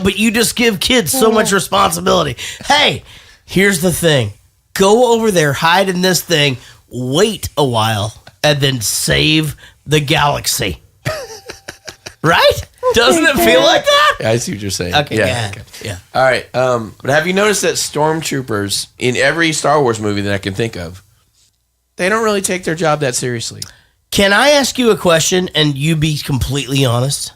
but you just give kids so much responsibility. Hey, here's the thing: go over there, hide in this thing, wait a while, and then save the galaxy. Right? Doesn't it feel like that? Yeah, I see what you're saying. Okay, yeah. All right, but have you noticed that stormtroopers in every Star Wars movie that I can think of, they don't really take their job that seriously? Can I ask you a question and you be completely honest?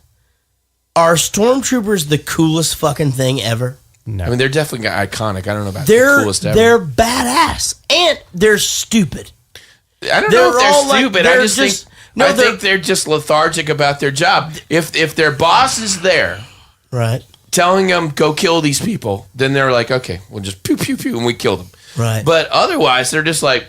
Are stormtroopers the coolest fucking thing ever? No. I mean, they're definitely iconic. I don't know about the coolest ever. They're badass and they're stupid. I don't know if they're stupid. I just think they're just lethargic about their job. If their boss is there, right, telling them go kill these people, then they're like, okay, we'll just pew pew pew and we kill them. Right. But otherwise, they're just like,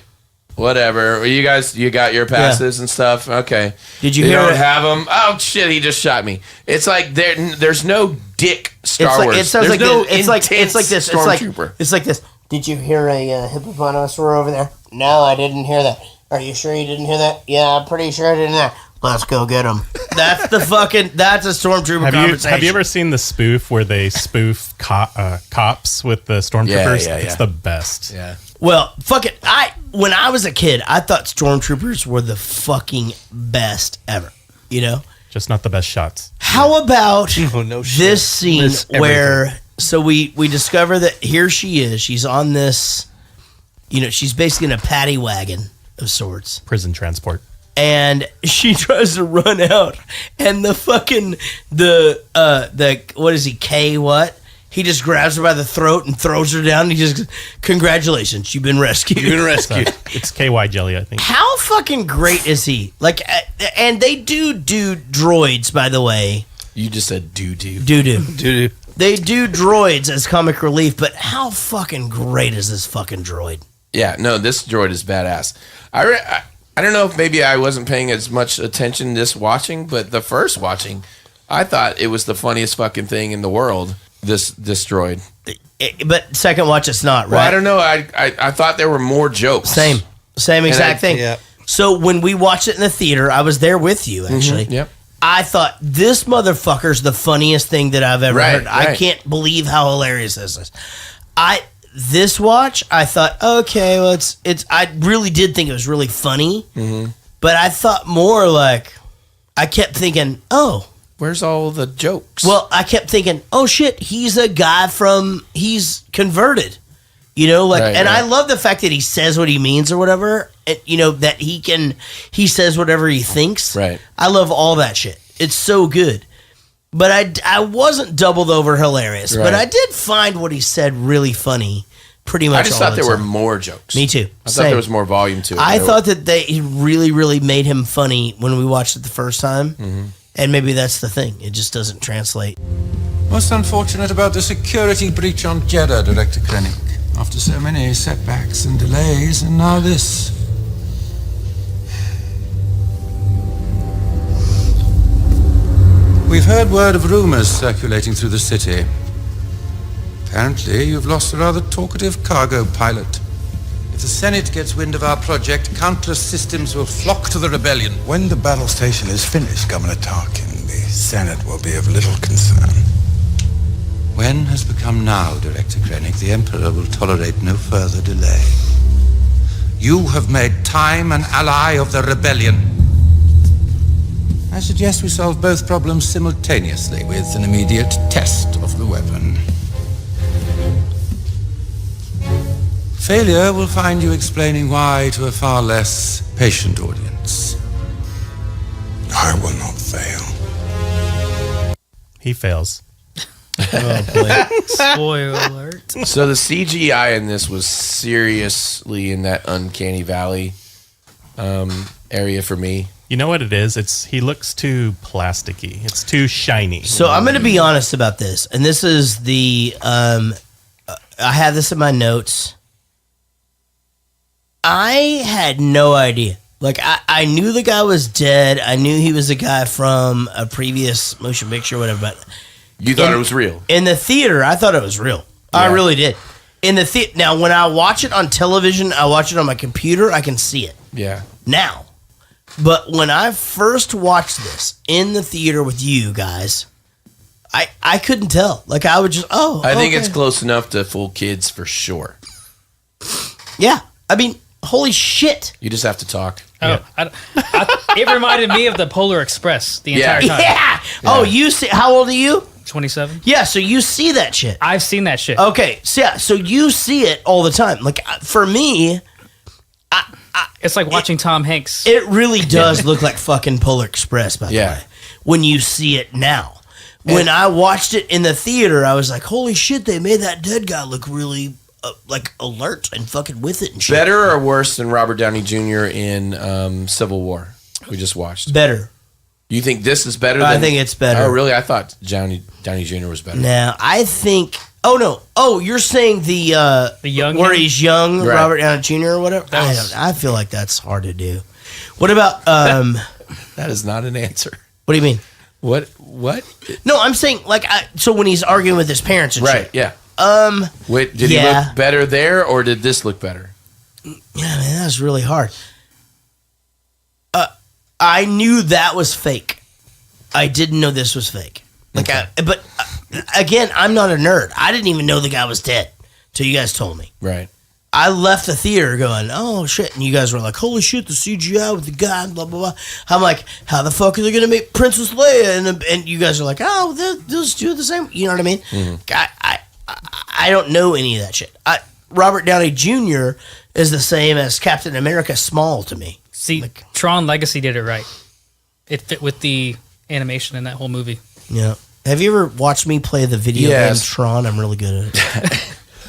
Whatever. You guys, you got your passes and stuff. Okay. Did you hear? Don't have them. Oh shit! He just shot me. It's like there's no dick Star Wars. It sounds there's like no it's like this. Stormtrooper. It's like this. Did you hear a hippopotamus roar over there? No, I didn't hear that. Are you sure you didn't hear that? Yeah, I'm pretty sure I didn't hear that. Let's go get him. That's a stormtrooper conversation. Have you ever seen the spoof where they spoof cops with the stormtroopers? Yeah. It's the best. Yeah. Well, fuck it. When I was a kid, I thought stormtroopers were the fucking best ever. You know? Just not the best shots. How about this scene where we discover that here she is. She's on this, she's basically in a paddy wagon of sorts. Prison transport. And she tries to run out, and the what is he, K what? He just grabs her by the throat and throws her down. And he just, congratulations, you've been rescued. It's KY Jelly, I think. How fucking great is he? Like, and they do droids, by the way. You just said doo-doo. Doo-doo. They do droids as comic relief, but how fucking great is this fucking droid? Yeah, no, this droid is badass. I don't know if maybe I wasn't paying as much attention this watching, but the first watching, I thought it was the funniest fucking thing in the world. This droid. But second watch, it's not, right? Well, I don't know. I thought there were more jokes. Same exact thing. Yeah. So when we watched it in the theater, I was there with you, actually. Yep. I thought this motherfucker's the funniest thing that I've ever heard. Right. I can't believe how hilarious this is. This watch, I thought, okay, well, it's. I really did think it was really funny, but I thought more like, I kept thinking, oh, where's all the jokes? Well, I kept thinking, oh shit, he's a guy he's converted, and I love the fact that he says what he means or whatever, that he says whatever he thinks. Right. I love all that shit. It's so good. But I wasn't doubled over hilarious. Right. But I did find what he said really funny pretty much all the time. I just thought there were more jokes. Me too. I thought there was more volume to it. I thought that they really, really made him funny when we watched it the first time. And maybe that's the thing. It just doesn't translate. Most unfortunate about the security breach on Jeddah, Director Krennic. After so many setbacks and delays, and now this. We've heard word of rumors circulating through the city. Apparently, you've lost a rather talkative cargo pilot. If the Senate gets wind of our project, countless systems will flock to the rebellion. When the battle station is finished, Governor Tarkin, the Senate will be of little concern. When has become now, Director Krennic. The Emperor will tolerate no further delay. You have made time an ally of the rebellion. I suggest we solve both problems simultaneously with an immediate test of the weapon. Failure will find you explaining why to a far less patient audience. I will not fail. He fails. Oh, boy. Spoiler alert. So the CGI in this was seriously in that uncanny valley area for me. You know what it is? He looks too plasticky. It's too shiny. So I'm going to be honest about this. And this is I have this in my notes. I had no idea. Like, I knew the guy was dead. I knew he was a guy from a previous motion picture or whatever. But you thought it was real? In the theater, I thought it was real. Yeah. I really did. In the now, when I watch it on television, I watch it on my computer, I can see it. Yeah. Now. But when I first watched this in the theater with you guys, I couldn't tell. Like, I would just, I think it's close enough to fool kids for sure. Yeah. I mean, holy shit. You just have to talk. Oh, yeah. It reminded me of the Polar Express the entire time. Yeah. Oh, you see, how old are you? 27. Yeah, so you see that shit. I've seen that shit. Okay, so you see it all the time. Like, for me, it's like watching Tom Hanks. It really does look like fucking Polar Express, by the way, when you see it now. When I watched it in the theater, I was like, holy shit, they made that dead guy look really, like, alert and fucking with it and shit. Better or worse than Robert Downey Jr. in Civil War? We just watched. Better. You think this is better? I think it's better. Oh, really? I thought Downey Jr. was better. Now, I think Oh no! Oh, you're saying the young where him? he's young, Right. Robert Downey Jr. or whatever. I feel like that's hard to do. What about That is not an answer. What do you mean? What? No, I'm saying like so when he's arguing with his parents and Right. shit. Yeah. Wait, did he Yeah. look better there, or did this look better? Yeah, man, that's really hard. I knew that was fake. I didn't know this was fake. Like, but again, I'm not a nerd. I didn't even know the guy was dead till you guys told me. Right. I left the theater going, oh shit, and you guys were like, holy shit, the CGI with the guy, blah blah blah. I'm like, how the fuck are they gonna make Princess Leia? And you guys are like, oh, they'll just do it the same. You know what I mean? Mm-hmm. I don't know any of that shit. Robert Downey Jr. is the same as Captain America Small to me. See, Tron Legacy did it right. It fit with the animation in that whole movie. Yeah. Have you ever watched me play the video game Tron? I'm really good at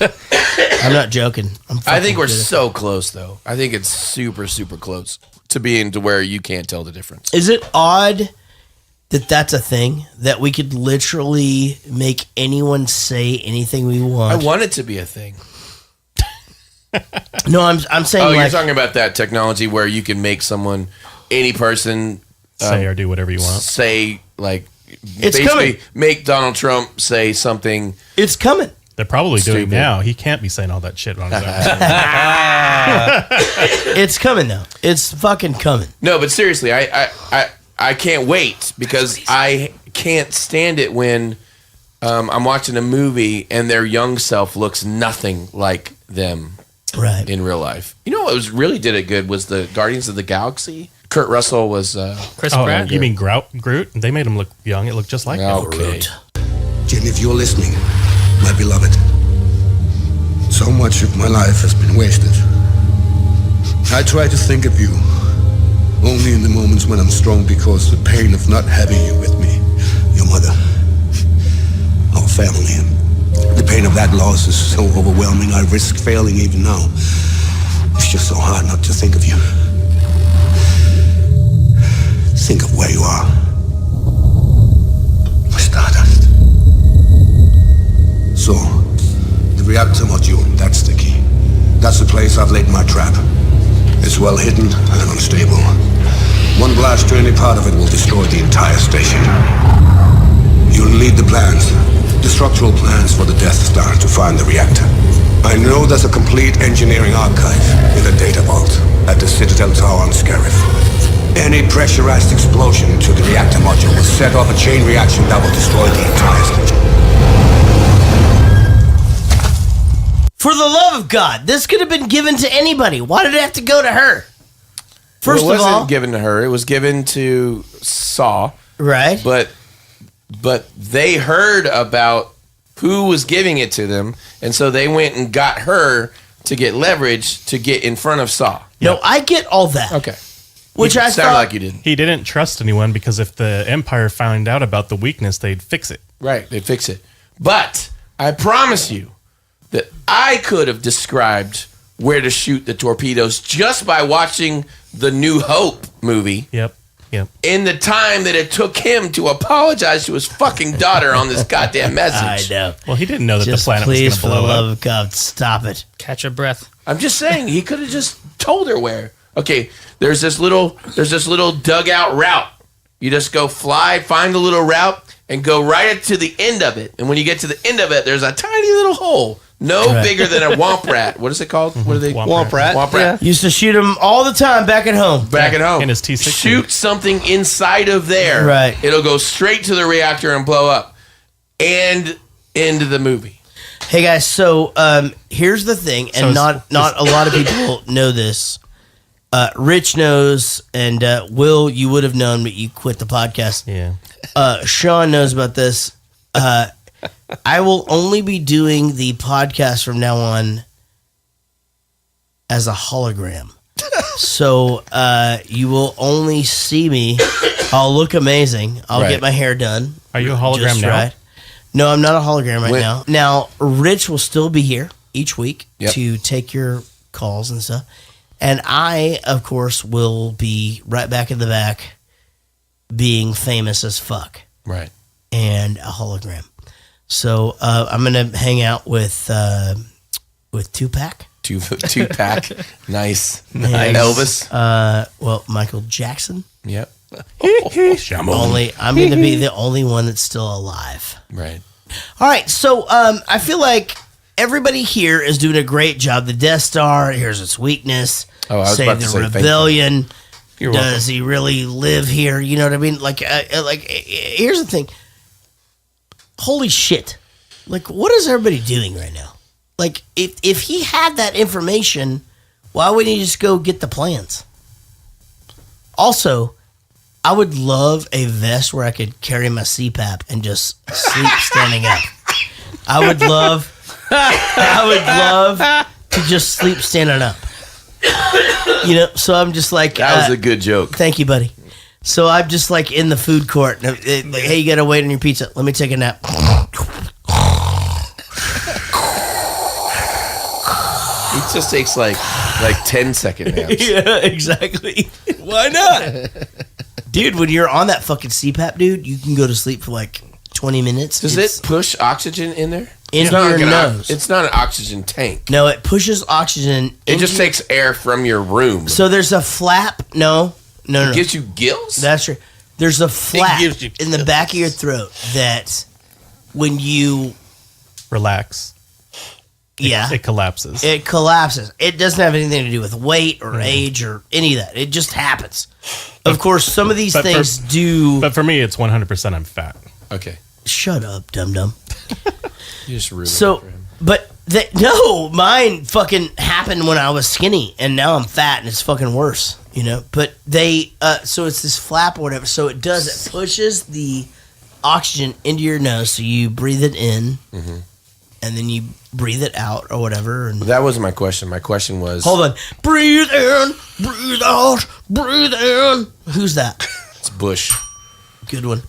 it. I'm not joking. I think we're so close, though. I think it's super, super close to being to where you can't tell the difference. Is it odd that that's a thing? That we could literally make anyone say anything we want? I want it to be a thing. No, I'm saying. Oh, like, you're talking about that technology where you can make someone, any person, say or do whatever you want. Say like, it's basically coming. make Donald Trump say something. It's coming. They're probably doing Stupid. now. He can't be saying all that shit on his own. It's coming though. It's fucking coming. No, but seriously, I can't wait because I can't stand it when I'm watching a movie and their young self looks nothing like them right in real life. You know what was really did it good was the Guardians of the Galaxy. Kurt Russell was Chris Pratt. You mean Groot? They made him look young. It looked just like him. Groot. Jim, if you're listening, my beloved, so much of my life has been wasted. I try to think of you only in the moments when I'm strong because the pain of not having you with me, your mother, our family, the pain of that loss is so overwhelming I risk failing even now. It's just so hard not to think of you. Think of where you are. Stardust. So, the reactor module, that's the key. That's the place I've laid my trap. It's well hidden and unstable. One blast to any part of it will destroy the entire station. You'll need the plans, the structural plans for the Death Star to find the reactor. I know there's a complete engineering archive in the data vault at the Citadel Tower on Scarif. Any pressurized explosion to the reactor module will set off a chain reaction that will destroy the entire station. For the love of God, this could have been given to anybody. Why did it have to go to her? First Well, it of wasn't all, given to her. It was given to Saw. right? But they heard about who was giving it to them, and so they went and got her to get leverage to get in front of Saw. No, I get all that. Okay. Which I sounded thought like you didn't. He didn't trust anyone because if the Empire found out about the weakness, they'd fix it. Right, they'd fix it. But I promise you that I could have described where to shoot the torpedoes just by watching the New Hope movie. Yep. In the time that it took him to apologize to his fucking daughter on this goddamn message. I know. Well, he didn't know that Just the planet was please, going to for the blow love up. of God, stop it. Catch your breath. I'm just saying he could have just told her where. Okay, there's this little dugout route. You just go find the little route and go right to the end of it. And when you get to the end of it, there's a tiny little hole. No bigger than a womp rat. What is it called? What are they? Womp rat. Womp rat. Used to shoot him all the time back at home. Back at home. In his T-60. Shoot something inside of there. Right. It'll go straight to the reactor and blow up. And into the movie. Hey guys, so here's the thing, and not a lot of people know this. Rich knows, and Will, you would have known, but you quit the podcast. Yeah. Sean knows about this. I will only be doing the podcast from now on as a hologram. So you will only see me. I'll look amazing. I'll get my hair done. Are you a hologram just now? right. No, I'm not a hologram right now. Now, Rich will still be here each week to take your calls and stuff. And I, of course, will be right back in the back being famous as fuck. Right. And a hologram. So I'm gonna hang out with Tupac. Tupac, nice. Elvis. Well, Michael Jackson. Yep. I'm gonna be the only one that's still alive. Right. All right. So I feel like everybody here is doing a great job. The Death Star, here's its weakness. Oh, I was Save about to the say, rebellion. You're Does welcome. he really live here? You know what I mean? Like here's the thing. Holy shit! Like, what is everybody doing right now? Like, if he had that information, why wouldn't he just go get the plans? Also, I would love a vest where I could carry my CPAP and just sleep standing up. I would love to just sleep standing up. You know, so I'm just like... That was a good joke. Thank you, buddy. So I'm just like in the food court. Like, hey, you got to wait on your pizza. Let me take a nap. It just takes like 10-second naps. Yeah, exactly. Why not? Dude, when you're on that fucking CPAP, dude, you can go to sleep for like 20 minutes. Does it push oxygen in there? Into your nose. It's not an oxygen tank. No, it pushes oxygen. It just takes air from your room. So there's a flap. No. It gives you gills? That's true. There's a flap gives you in the back of your throat that when you relax, it collapses. It collapses. It doesn't have anything to do with weight or age or any of that. It just happens. Of course, some of these things do. But for me, it's 100% I'm fat. Okay. Shut up, dum-dum. You just ruined So, it for him. but no, mine fucking happened when I was skinny, and now I'm fat, and it's fucking worse, you know. But so it's this flap or whatever. So it pushes the oxygen into your nose, so you breathe it in, and then you breathe it out or whatever. And That wasn't my question. My question was... hold on, breathe in, breathe out, breathe in. Who's that? It's Bush. Good one.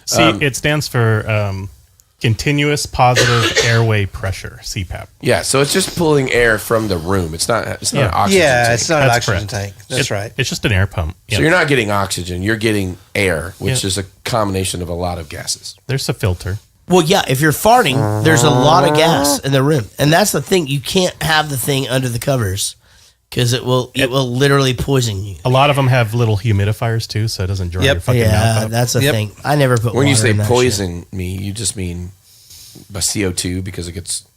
See, it stands for continuous positive airway pressure, CPAP. Yeah, so it's just pulling air from the room. It's not an oxygen tank. Yeah, it's not an That's oxygen correct. tank. That's right. It's just an air pump. So you're not getting oxygen. You're getting air, which Yeah. is a combination of a lot of gases. There's a filter. Well, yeah, if you're farting, there's a lot of gas in the room, and that's the thing. You can't have the thing under the covers because it will literally poison you. A lot of them have little humidifiers too, so it doesn't dry your fucking mouth Yeah, up. that's the thing. I never put. When you water say in that poison me, you just mean by CO2 because it gets... shit.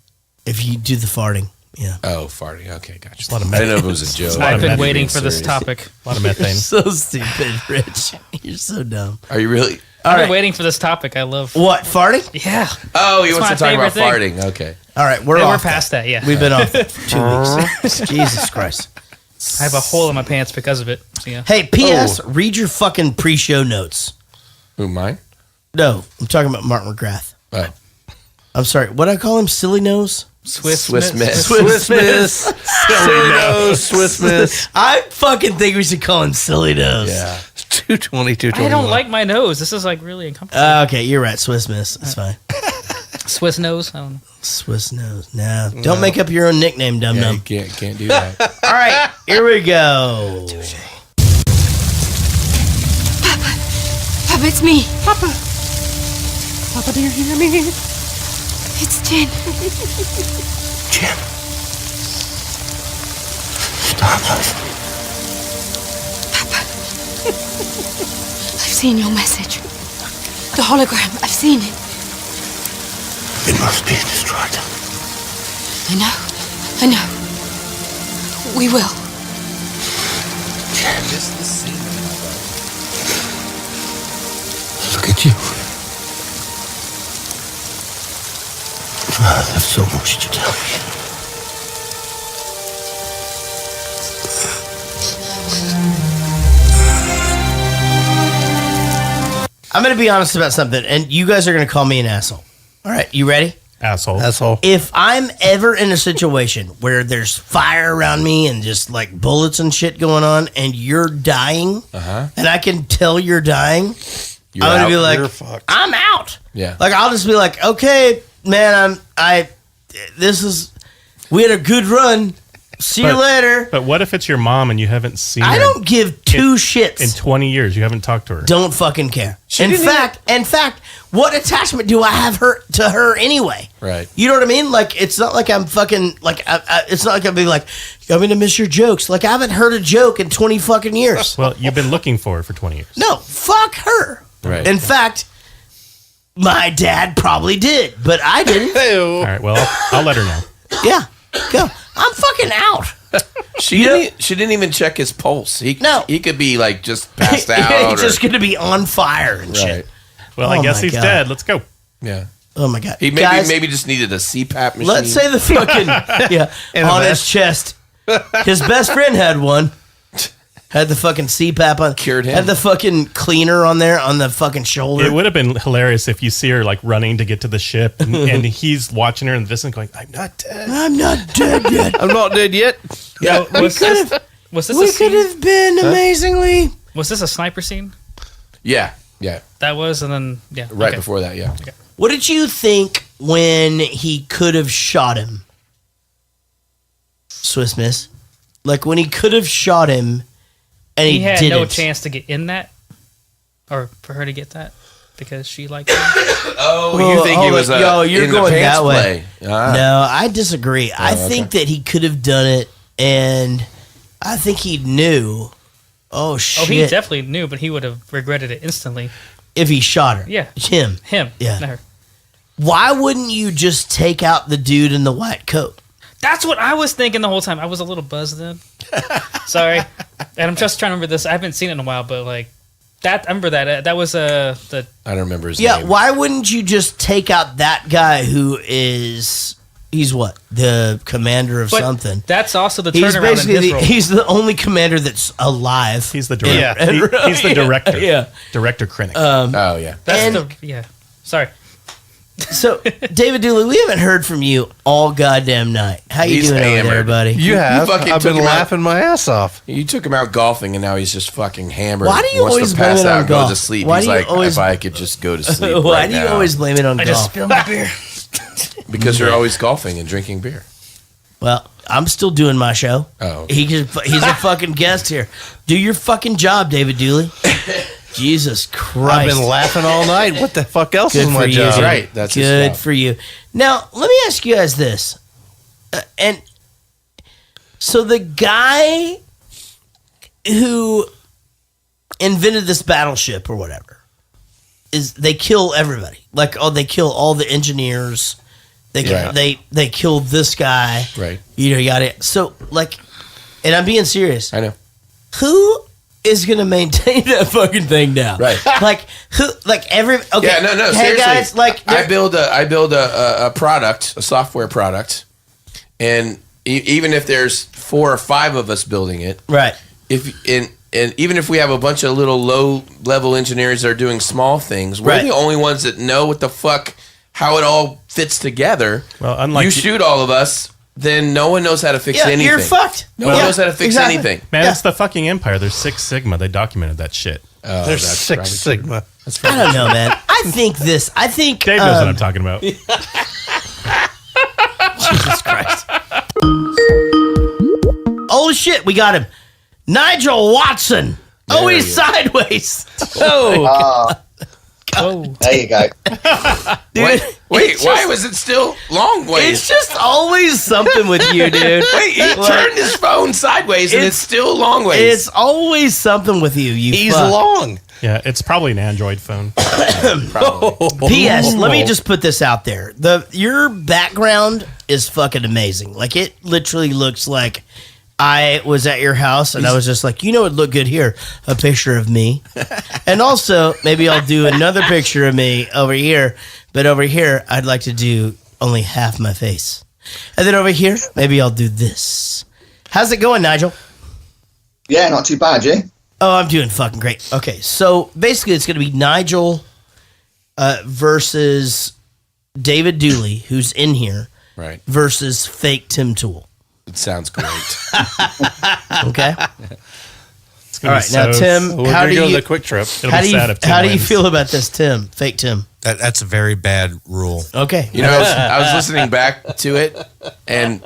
If you do the farting, yeah. Oh, farting. Okay, gotcha. Just a lot of I didn't know if it was a joke. I've been You're waiting being for this serious. topic. A lot of methane. So stupid, Rich. You're so dumb. Are you really? I've been waiting for this topic. I love What, farting? Yeah. Oh, he It's wants my to talk about favorite thing. farting. Okay. All right, we're Yeah, we're off past that, yeah. We've been off that for 2 weeks. Jesus Christ. I have a hole in my pants because of it. So, yeah. Hey, P.S. Read your fucking pre-show notes. Who, mine? No, I'm talking about Mark McGrath. Oh. I'm sorry. What did I call him? Silly nose? Swiss Miss. Swiss Miss. Silly nose. Swiss Miss. I fucking think we should call him Silly Nose. Yeah. 220, 221. I don't like my nose. This is like really uncomfortable. Okay, you're right. Swiss Miss. It's fine. Swiss nose? I don't know. Swiss Nose. No. Don't make up your own nickname, dum Yeah, dum. you can't do that. All right, here we go. Papa, it's me. Papa. Papa, do you hear me? It's Jen. Jen. Stardust. I've seen your message. The hologram. I've seen it. It must be destroyed. I know. I know. We will. Jen. Look at you. I have so much to tell you. I'm going to be honest about something, and you guys are going to call me an asshole. All right, you ready? Asshole. Asshole. If I'm ever in a situation where there's fire around me and just like bullets and shit going on, and you're dying, and I can tell you're dying, I'm going to be like, You're fucked. I'm out. Yeah. Like, I'll just be like, okay, man, we had a good run. See you later. But what if it's your mom and you haven't seen her? I don't give two shits. In 20 years, you haven't talked to her. Don't fucking care. In fact, what attachment do I have to her anyway? Right. You know what I mean? Like, it's not like I'm fucking, like, it's not like I'm being like, I'm going to miss your jokes. Like, I haven't heard a joke in 20 fucking years. Well, you've been looking for her for 20 years. No, fuck her. Right. In fact, my dad probably did, but I didn't. All right, well, I'll let her know. Yeah, go. I'm fucking out. She didn't even check his pulse. He could be like just passed out. He's just gonna be on fire and shit. Well, I guess he's dead. Let's go. Yeah. Oh my god. He maybe just needed a CPAP machine. Let's say the fucking on his chest. His best friend had one. Had the fucking CPAP on. Cured him. Had the fucking cleaner on there on the fucking shoulder. It would have been hilarious if you see her like running to get to the ship and he's watching her in the distance going, I'm not dead. I'm not dead yet. I'm not dead yet. Yeah, we could have been amazingly. Was this a sniper scene? Yeah. That was, and then Right before that, yeah. Okay. What did you think when he could have shot him? Swiss Miss? Like when he could have shot him and he had didn't. no chance to get in that, or for her to get that because she liked him. You think he was you're in going the pants that way. play? Ah. No, I disagree. I think that he could have done it, and I think he knew. Oh shit! Oh, he definitely knew, but he would have regretted it instantly if he shot her. Yeah, him. Yeah, not her. Why wouldn't you just take out the dude in the white coat? That's what I was thinking the whole time. I was a little buzzed then. Sorry, and I'm just trying to remember this. I haven't seen it in a while, but like that, I remember that. That was the. I don't remember his Yeah, name. why wouldn't you just take out that guy who is? He's what? The commander of But something. That's also the He's turnaround basically in his role. he's the only commander that's alive. He's the director. Yeah. He's the director. Yeah. Director Krennic. Oh yeah. That's Sorry. So, David Dooley, we haven't heard from you all goddamn night. How you He's doing over hammered. there, buddy? You have. fucking I've took been him out. laughing my ass off. You took him out golfing, and now he's just fucking hammered. Why do you He wants always to blame pass it out on and go golf? to sleep? Why He's do you like, always- if I could just go to sleep. Why right do you now. always blame it on I golf? just spilled my beer. Because you're always golfing and drinking beer. Well, I'm still doing my show. Oh, okay. He's a fucking guest here. Do your fucking job, David Dooley. Jesus Christ. I've been laughing all night. What the fuck else Good is my for you, job? dude. Right, that's his good job. for you. Now, let me ask you guys this. And so the guy who invented this battleship or whatever they kill everybody. Like, they kill all the engineers. They kill this guy. Right. You got it. So, like, and I'm being serious. I know. Who is going to maintain that fucking thing now? Right. Like, who, like, every, okay. Yeah, no, Hey, seriously. guys, like, I build a product, a software product, and even if there's 4 or 5 of us building it, right. And even if we have a bunch of little low-level engineers that are doing small things, we're Right. the only ones that know what the fuck, how it all fits together. Well, unlike you shoot all of us, then no one knows how to fix anything. You're fucked. No one knows how to fix anything. Man, it's the fucking Empire. There's 6 Sigma. They documented that shit. Oh, There's that's 6 probably Sigma. I don't know, man. I think Dave knows what I'm talking about. Jesus Christ. Oh, shit. We got him. Nigel Watson. Oh, he's sideways. Oh. There you go. Dude, Wait, why was it still long ways? It's just always something with you, dude. Wait, he turned his phone sideways and it's still long ways. It's always something with you. He's long. Yeah, it's probably an Android phone. P.S. Let me just put this out there. Your background is fucking amazing. Like, it literally looks like I was at your house and I was just like, it'd look good here. A picture of me. And also, maybe I'll do another picture of me over here. But over here, I'd like to do only half my face. And then over here, maybe I'll do this. How's it going, Nigel? Yeah, not too bad, you? Oh, I'm doing fucking great. Okay, so basically it's going to be Nigel versus David Dooley, who's in here, right, versus fake Tim Tool. It sounds great. Okay. It's All right, now Tim, We're how gonna do go you to the quick trip. how do you feel about this, Tim? Fake Tim. That's a very bad rule. Okay. I was listening back to it, and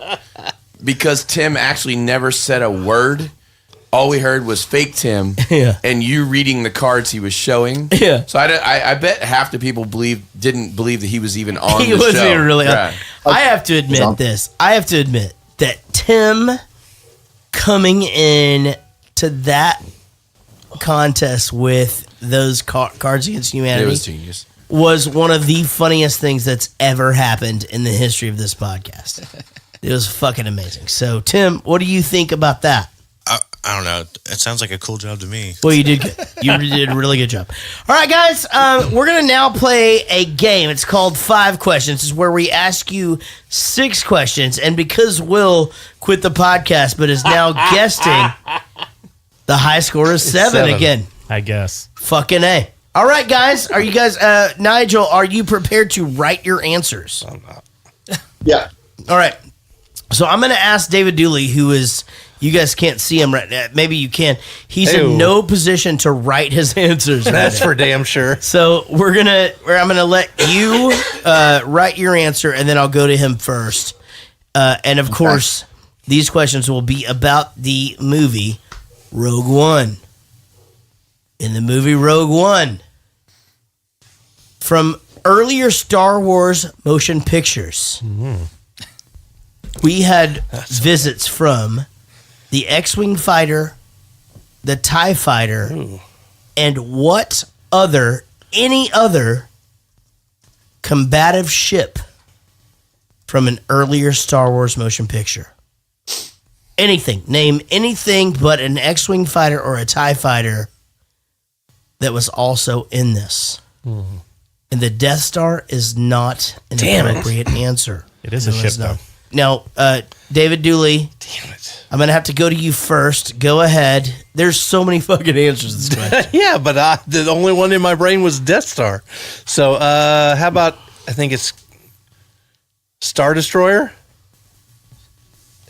because Tim actually never said a word. All we heard was fake Tim, and you reading the cards he was showing. Yeah. So I bet half the people didn't believe that he was even on He the wasn't show. even really on. Right. I have to admit this. I have to admit that Tim coming in to that contest with those Cards Against Humanity It was genius. was one of the funniest things that's ever happened in the history of this podcast. It was fucking amazing. So, Tim, what do you think about that? I don't know. It sounds like a cool job to me. Well, you did good. You did a really good job. All right, guys, we're going to now play a game. It's called 5 Questions. It's where we ask you 6 questions. And because Will quit the podcast but is now guesting, the high score is 7 again. I guess. Fucking A. All right, guys. Are you guys, Nigel, are you prepared to write your answers? I'm not. Yeah. All right. So I'm going to ask David Dooley, who is... You guys can't see him right now. Maybe you can. He's in no position to write his answers. That's for damn sure. So I'm gonna let you write your answer, and then I'll go to him first. And of course, these questions will be about the movie Rogue One. In the movie Rogue One, from earlier Star Wars motion pictures, we had visits from the X-Wing fighter, the TIE fighter, and any other combative ship from an earlier Star Wars motion picture. Anything. Name anything but an X-Wing fighter or a TIE fighter that was also in this. And the Death Star is not an appropriate answer. It is a ship, though. Now, David Dooley. Damn it. I'm going to have to go to you first. Go ahead. There's so many fucking answers to this question. Yeah, but the only one in my brain was Death Star. So, how about, I think it's Star Destroyer?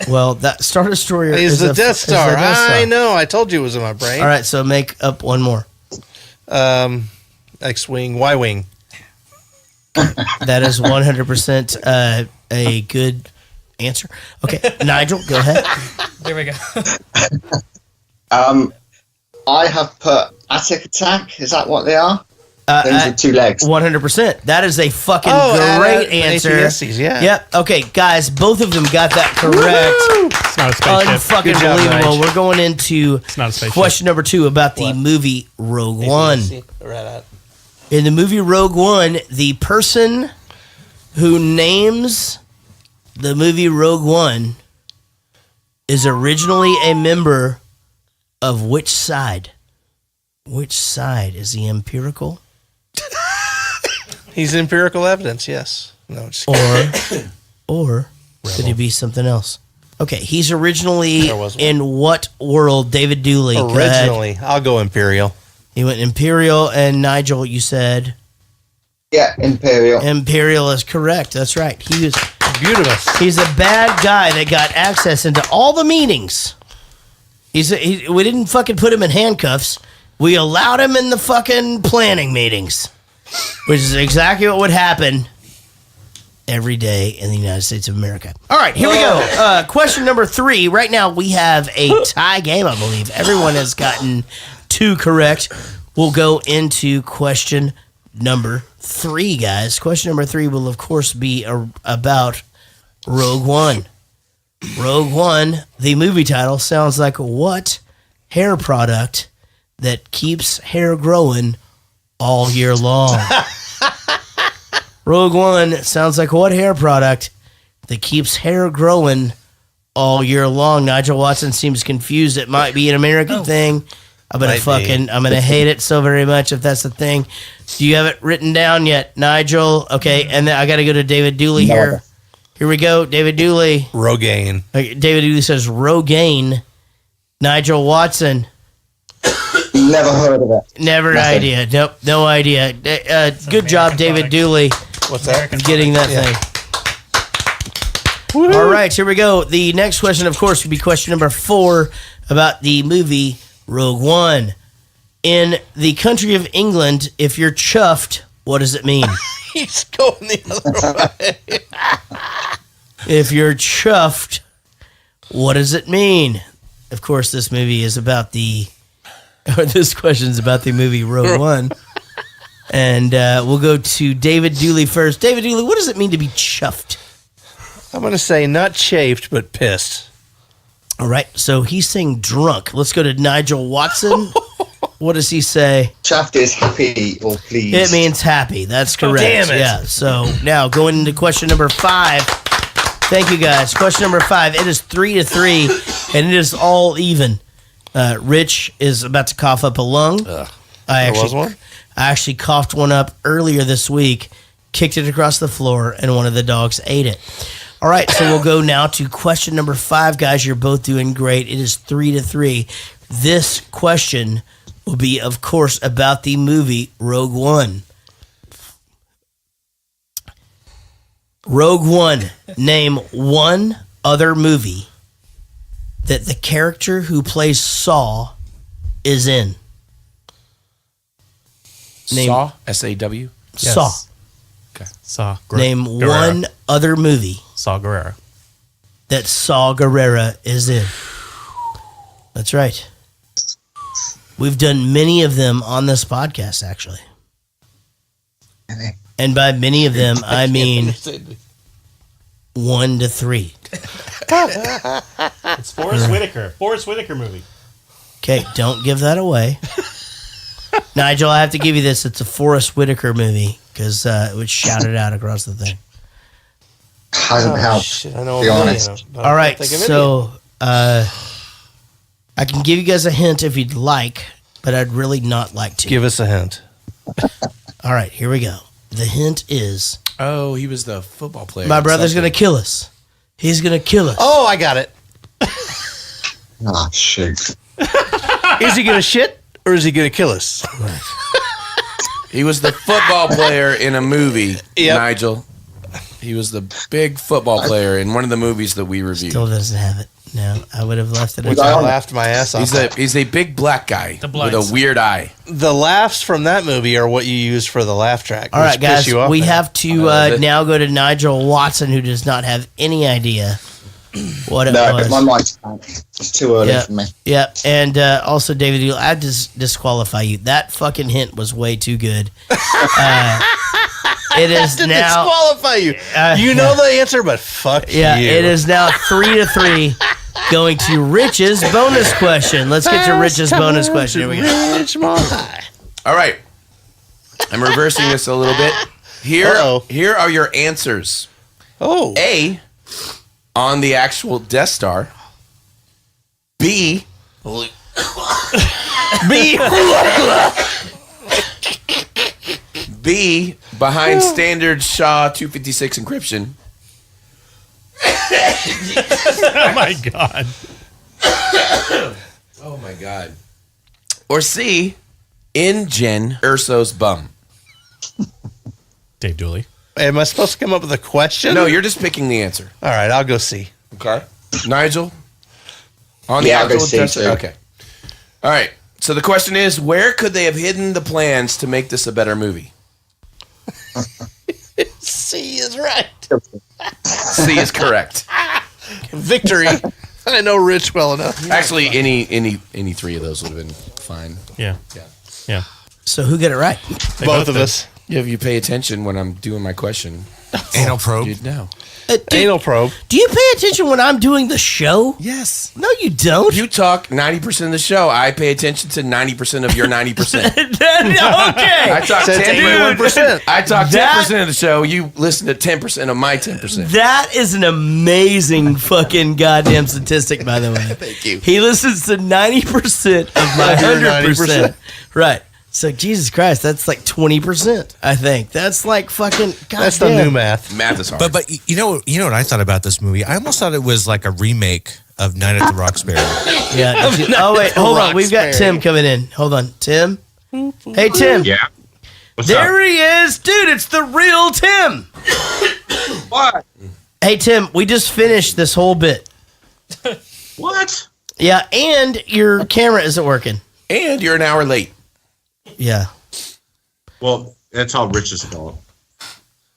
Well, that Star Destroyer is the Death Star. I know. know. I told you it was in my brain. All right, so make up one more. X-Wing, Y-Wing. That is 100% a good answer. Okay, Nigel, go ahead. There we go. I have put Attic Attack. Is that what they are? Things with 2 legs. 100%. That is a fucking great answer. Yeah. Yep. Okay, guys, both of them got that correct. It's not a spaceship. Unfucking job, believable. Nige. We're going into It's not a spaceship. question number 2 about the movie Rogue One. Right. In the movie Rogue One, the person who names the movie Rogue One is originally a member of which side? Which side? Is he empirical? He's empirical evidence, yes. No, just or could he be something else? Okay, he's originally in what world, David Dooley? Originally, I'll go Imperial. He went Imperial, and Nigel, you said? Yeah, Imperial. Imperial is correct. That's right. He was beautiful. He's a bad guy that got access into all the meetings. We didn't fucking put him in handcuffs. We allowed him in the fucking planning meetings, which is exactly what would happen every day in the United States of America. All right, here we go. Question number 3. Right now we have a tie game, I believe. Everyone has gotten 2 correct. We'll go into question number 3, guys. Question number 3 will, of course, be about Rogue One. Rogue One, the movie title, sounds like what hair product that keeps hair growing all year long? Rogue One sounds like what hair product that keeps hair growing all year long? Nigel Watson seems confused. It might be an American thing. I'm gonna hate it so very much if that's the thing. Do you have it written down yet, Nigel? Okay, and then I got to go to David Dooley here. Here we go, David Dooley. Rogaine. Okay, David Dooley says Rogaine. Nigel Watson. Never heard of it. Never idea. Nope, no idea. Good job, David Dooley. What's that? Getting that thing. All right, here we go. The next question, of course, would be question number 4 about the movie Rogue One. In the country of England, if you're chuffed, what does it mean? He's going the other way. If you're chuffed, What does it mean? Of course, this movie is about this question is about the movie Rogue One. And we'll go to David Dooley first. David Dooley, what does it mean to be chuffed? I'm going to say not chafed, but pissed. All right, so he's saying drunk. Let's go to Nigel Watson. What does he say? Chuffed is happy or pleased. It means happy. That's correct. Damn it. Yeah, so now going into question number 5. Thank you, guys. Question number 5. It is 3-3, and it is all even. Rich is about to cough up a lung. I actually coughed one up earlier this week, kicked it across the floor, and one of the dogs ate it. All right, so we'll go now to question number 5, guys. You're both doing great. It is 3-3. This question will be, of course, about the movie Rogue One. Rogue One. Name one other movie that the character who plays Saw is in. Saw? S-A-W? Yes. Saw. Okay. Saw. Name Gerrera. one other movie Saw Gerrera. that Saw Gerrera is in. That's right. We've done many of them on this podcast, actually. And by many of them, I mean 1 to 3. It's Forrest Whitaker. Forrest Whitaker movie. Okay, don't give that away. Nigel, I have to give you this. It's a Forrest Whitaker movie because it was shouted out across the thing. Hasn't helped. Shit, I know. Be honest. All right, so I can give you guys a hint if you'd like, but I'd really not like to. Give us a hint. All right, here we go. The hint is... Oh, he was the football player. My brother's going to kill us. He's going to kill us. Oh, I got it. Ah, shoot. Is he going to shit or is he going to kill us? He was the football player in a movie, Nigel. He was the big football player in one of the movies that we reviewed. Still doesn't have it. No, I would have left it. Which I laughed my ass off. He's a big black guy with a weird eye. The laughs from that movie are what you use for the laugh track. All right, guys, we have to Oh, now go to Nigel Watson, who does not have any idea what it was. No, my mic's blank. It's too early for me. Yeah, and also, David, I disqualify you. That fucking hint was way too good. It is to now disqualify you. You know the answer, but fuck you. It is now 3-3. Going to Rich's bonus question. Let's get to Rich's bonus question. Here we go. All right. I'm reversing this a little bit. Here are your answers. Oh. A, on the actual Death Star. B, B, behind standard SHA 256 encryption. Oh my god. Oh my god. Or C, in Jen Urso's bum. Dave Dooley. Am I supposed to come up with a question? No, you're just picking the answer. All right, I'll go C. Okay. Nigel? On the Yeah, I'll go actual C Death Star? too. Okay. All right. So the question is, where could they have hidden the plans to make this a better movie? C is right. C is correct. Victory. I know Rich well enough. Actually, any three of those would have been fine. Yeah. So who got it right? Both of us. Yeah, if you pay attention when I'm doing my question. Anal probe. You'd know. Anal probe. Do you pay attention when I'm doing the show? Yes. No, you don't. You talk 90% of the show. I pay attention to 90% of your 90%. Okay. I talk Said 81%. I talk 10% of the show. You listen to 10% of my 10%. That is an amazing fucking goddamn statistic, by the way. Thank you. He listens to 90% of my 100%. Right. So, Jesus Christ, that's like 20%, I think. That's like fucking goddamn. That's the new math. Math is hard. But you know what I thought about this movie? I almost thought it was like a remake of Night at the Roxbury. Yeah. Oh, wait. Hold on. We've got Tim coming in. Hold on. Tim? Hey, Tim. Yeah. What's there up? he is. Dude, it's the real Tim. What? Hey, Tim, we just finished this whole bit. What? Yeah, and your camera isn't working. And you're an hour late. Yeah. Well, that's all Rich's fault.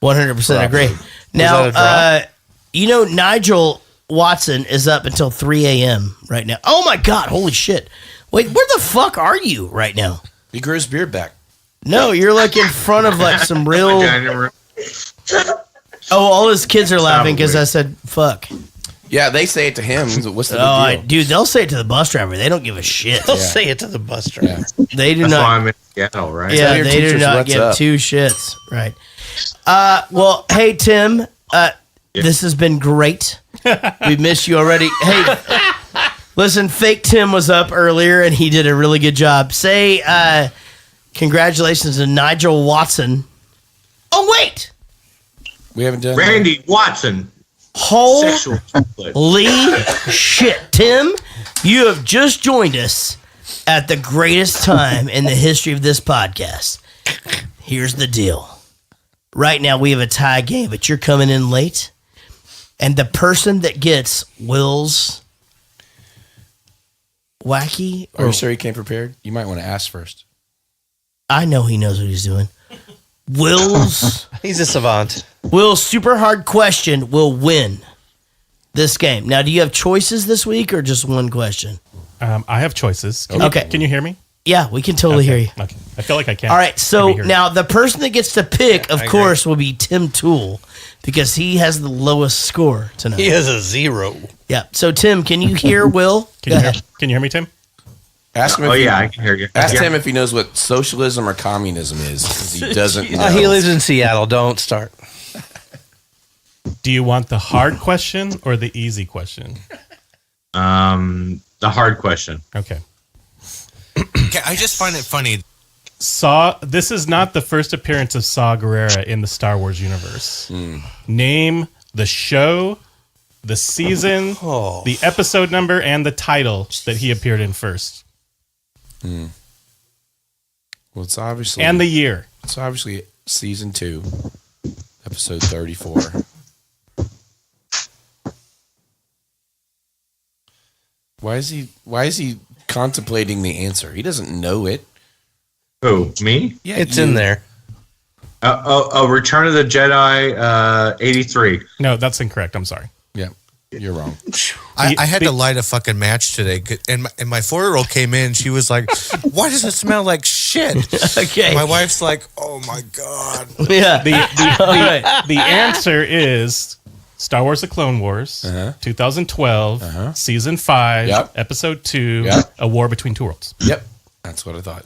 100% agree. Was Now, that a drop? Nigel Watson is up until 3 a.m. right now. Oh my God, holy shit. Wait, where the fuck are you right now? He grew his beard back. No, you're like in front of like some real... Oh, all his kids are laughing because I said fuck. Yeah, they say it to him. What's the big deal? Dude, they'll say it to the bus driver. They don't give a shit. They'll say it to the bus driver. They do That's not. why I'm in Seattle, right? Yeah, they do not give two shits. Right. Well, hey, Tim, this has been great. We missed you already. Hey, listen, fake Tim was up earlier, and he did a really good job. Say congratulations to Nigel Watson. Oh, wait. We haven't done Randy Watson. Holy shit, Tim, you have just joined us at the greatest time in the history of this podcast. Here's the deal. Right now we have a tie game, but you're coming in late, and the person that gets Will's wacky... Are you sure he came prepared? You might want to ask first. I know he knows what he's doing. Will's... He's a savant. Will's super hard question will win this game. Now, do you have choices this week or just one question? I have choices. Okay. Can you hear me? Yeah, we can totally hear you. Okay. I feel like I can. All right, so now the person that gets to pick, of course, will be Tim Toole because he has the lowest score tonight. He has a 0. Yeah. So, Tim, can you hear Will? Can you hear me, Tim? Ask him. I can hear you. Ask him if he knows what socialism or communism is, because he doesn't know. He lives in Seattle. Don't start. Do you want the hard question or the easy question? The hard question. Okay. Okay, I just find it funny. This is not the first appearance of Saw Gerrera in the Star Wars universe. Name the show, the season, the episode number, and the title that he appeared in first. Well, it's obviously... And the year. It's obviously season 2, episode 34. Why is he contemplating the answer? He doesn't know it. Who, me? Yeah, it's in there. Return of the Jedi 83. No, that's incorrect. I'm sorry. Yeah, you're wrong. I had to light a fucking match today, and my 4-year-old came in. She was like, "Why does it smell like shit?" Okay. My wife's like, "Oh my God." Yeah. The answer is Star Wars: The Clone Wars, 2012, season 5, episode 2, A War Between Two Worlds. Yep, that's what I thought.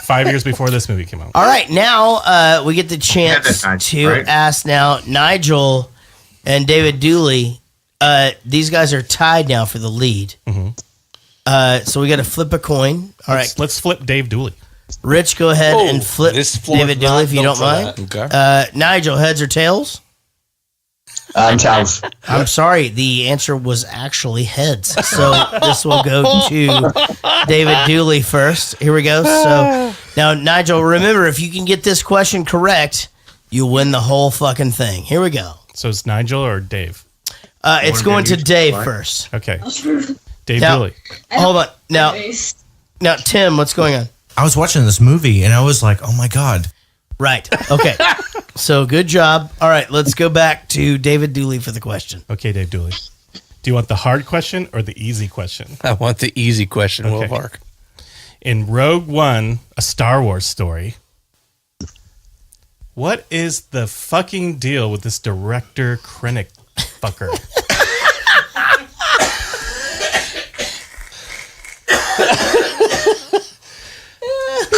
5 years before this movie came out. All right, now we get the chance to ask now Nigel and David Dooley. These guys are tied now for the lead. So we got to flip a coin. All right, let's flip Dave Dooley. Rich, go ahead and flip David Dooley if you don't mind. Okay. Nigel, heads or tails? Tails. I'm sorry, the answer was actually heads. So this will go to David Dooley first. Here we go. So now, Nigel, remember, if you can get this question correct, you win the whole fucking thing. Here we go. So it's Nigel or Dave? It's going to Dave first. Okay. Dave now, Dooley. Hold on. Now, Tim, what's going on? I was watching this movie and I was like, "Oh my God." Right. Okay. So good job. All right, let's go back to David Dooley for the question. Okay, Dave Dooley. Do you want the hard question or the easy question? I want the easy question, Will Park. In Rogue One, a Star Wars story, what is the fucking deal with this director Krennic fucker?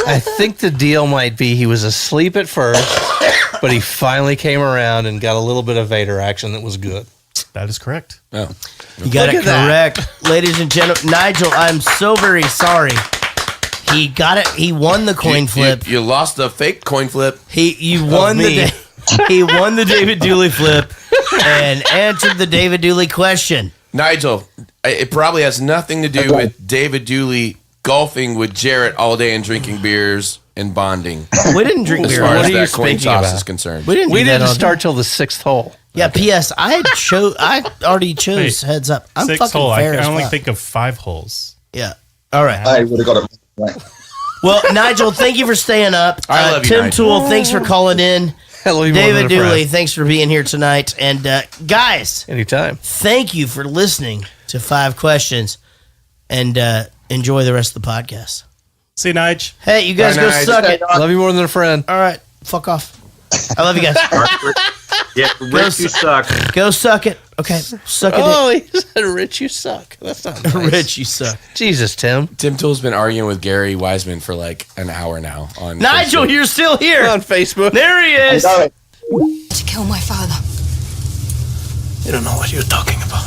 I think the deal might be he was asleep at first, but he finally came around and got a little bit of Vader action that was good. That is correct. Oh. You got it correct. Ladies and gentlemen, Nigel, I'm so very sorry. He got it. He won the coin flip. You lost the fake coin flip. He won he won the David Dooley flip and answered the David Dooley question. Nigel, it probably has nothing to do with David Dooley golfing with Jarrett all day and drinking beers and bonding. We didn't drink beer. As far What as are you that coin speaking toss about? is concerned. We didn't start till the 6th hole. Yeah, P.S. I already chose heads up. I'm 6 fucking hole. fair I as can only fuck. think of 5 holes. Yeah. All right. I would have got it right. Well, Nigel, thank you for staying up. I love you, Tim Nigel. Toole, thanks for calling in. David Dooley, thanks for being here tonight. And guys, anytime. Thank you for listening to 5 Questions, and enjoy the rest of the podcast. See you, Nige. Hey, you guys go suck it. Love you more than a friend. All right, fuck off. I love you guys. Yeah, Rich, you suck. Go suck it. Okay, suck it. Oh, he said, Rich, you suck. That's not nice. Rich, you suck. Jesus, Tim. Tim Tool's been arguing with Gary Wiseman for like an hour now on Nigel, Facebook. you're still here. On Facebook. There he is. To kill my father. You don't know what you're talking about.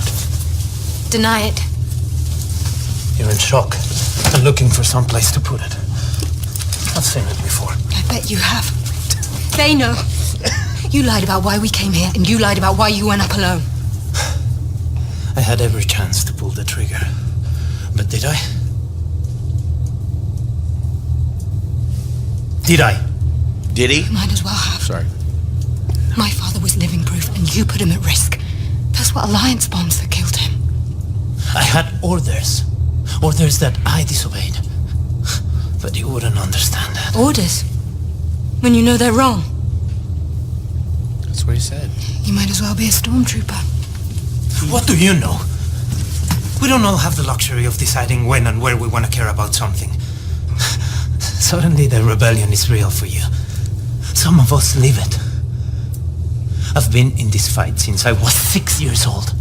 Deny it. You're in shock and looking for some place to put it. I've seen it before. I bet you have. They know. You lied about why we came here, and you lied about why you went up alone. I had every chance to pull the trigger. But did I? Did I? Did he? Might as well have. Sorry. My father was living proof, and you put him at risk. Those were Alliance bombs that killed him. I had orders. Orders that I disobeyed. But you wouldn't understand that. Orders? When you know they're wrong. That's what he said. You might as well be a stormtrooper. What do you know? We don't all have the luxury of deciding when and where we want to care about something. Suddenly the rebellion is real for you. Some of us live it. I've been in this fight since I was 6 years old.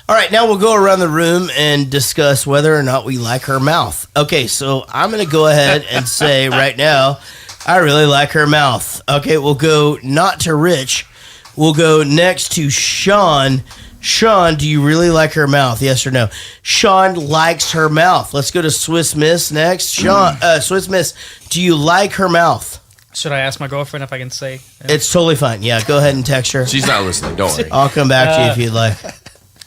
All right, now we'll go around the room and discuss whether or not we like her mouth. Okay, so I'm going to go ahead and say right now, I really like her mouth. Okay, we'll go not to Rich. We'll go next to Sean. Sean, do you really like her mouth? Yes or no? Sean likes her mouth. Let's go to Swiss Miss next. Sean, Swiss Miss, do you like her mouth? Should I ask my girlfriend if I can say? It's totally fine. Yeah, go ahead and text her. She's not listening. Don't worry. I'll come back to you if you'd like.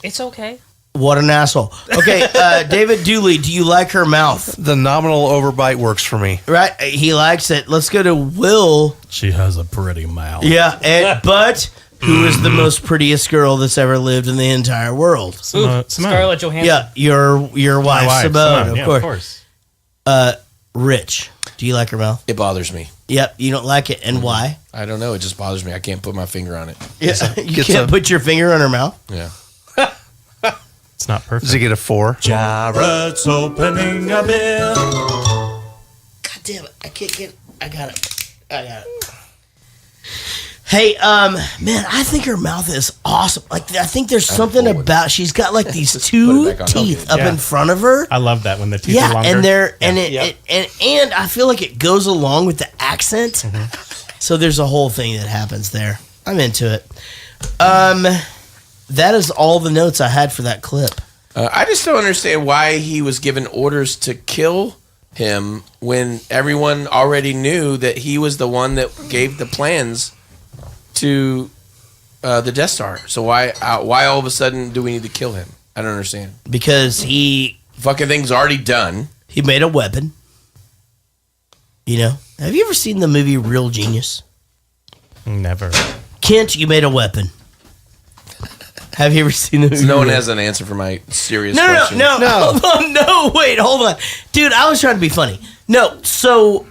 It's okay. What an asshole. Okay, David Dooley, do you like her mouth? The nominal overbite works for me. Right, he likes it. Let's go to Will. She has a pretty mouth. Yeah, but who is the most prettiest girl that's ever lived in the entire world? Scarlett Johansson. Yeah, your wife, Simone, Yeah, of course. Rich, do you like her mouth? It bothers me. Yep, you don't like it, and why? I don't know. It just bothers me. I can't put my finger on it. Yeah, you can't put your finger on her mouth? Yeah. It's not perfect. Does he get a 4? Jared's opening a beer. God damn it, I can't get it. I got it. Hey, man, I think her mouth is awesome. Like, I think there's something about, she's got like these two teeth up in front of her. I love that when the teeth are longer. And they're and I feel like it goes along with the accent. Mm-hmm. So there's a whole thing that happens there. I'm into it. That is all the notes I had for that clip. I just don't understand why he was given orders to kill him when everyone already knew that he was the one that gave the plans to the Death Star. So why all of a sudden do we need to kill him? I don't understand. Because he fucking thing's already done. He made a weapon. You know? Have you ever seen the movie Real Genius? Never. Kent, you made a weapon. Have you ever seen the movie? So no one has an answer for my serious question. No. Hold on. No, wait, hold on. Dude, I was trying to be funny. No, so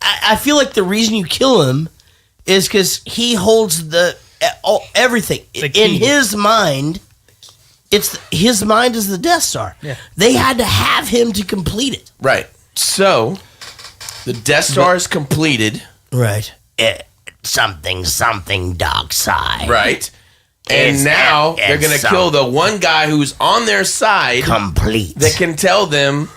I feel like the reason you kill him is because he holds everything. In his mind, his mind is the Death Star. Yeah. They had to have him to complete it. Right. So the Death Star is completed. Right. Something dark side. Right. And now they're going to kill the one guy who's on their side. Complete. That can tell them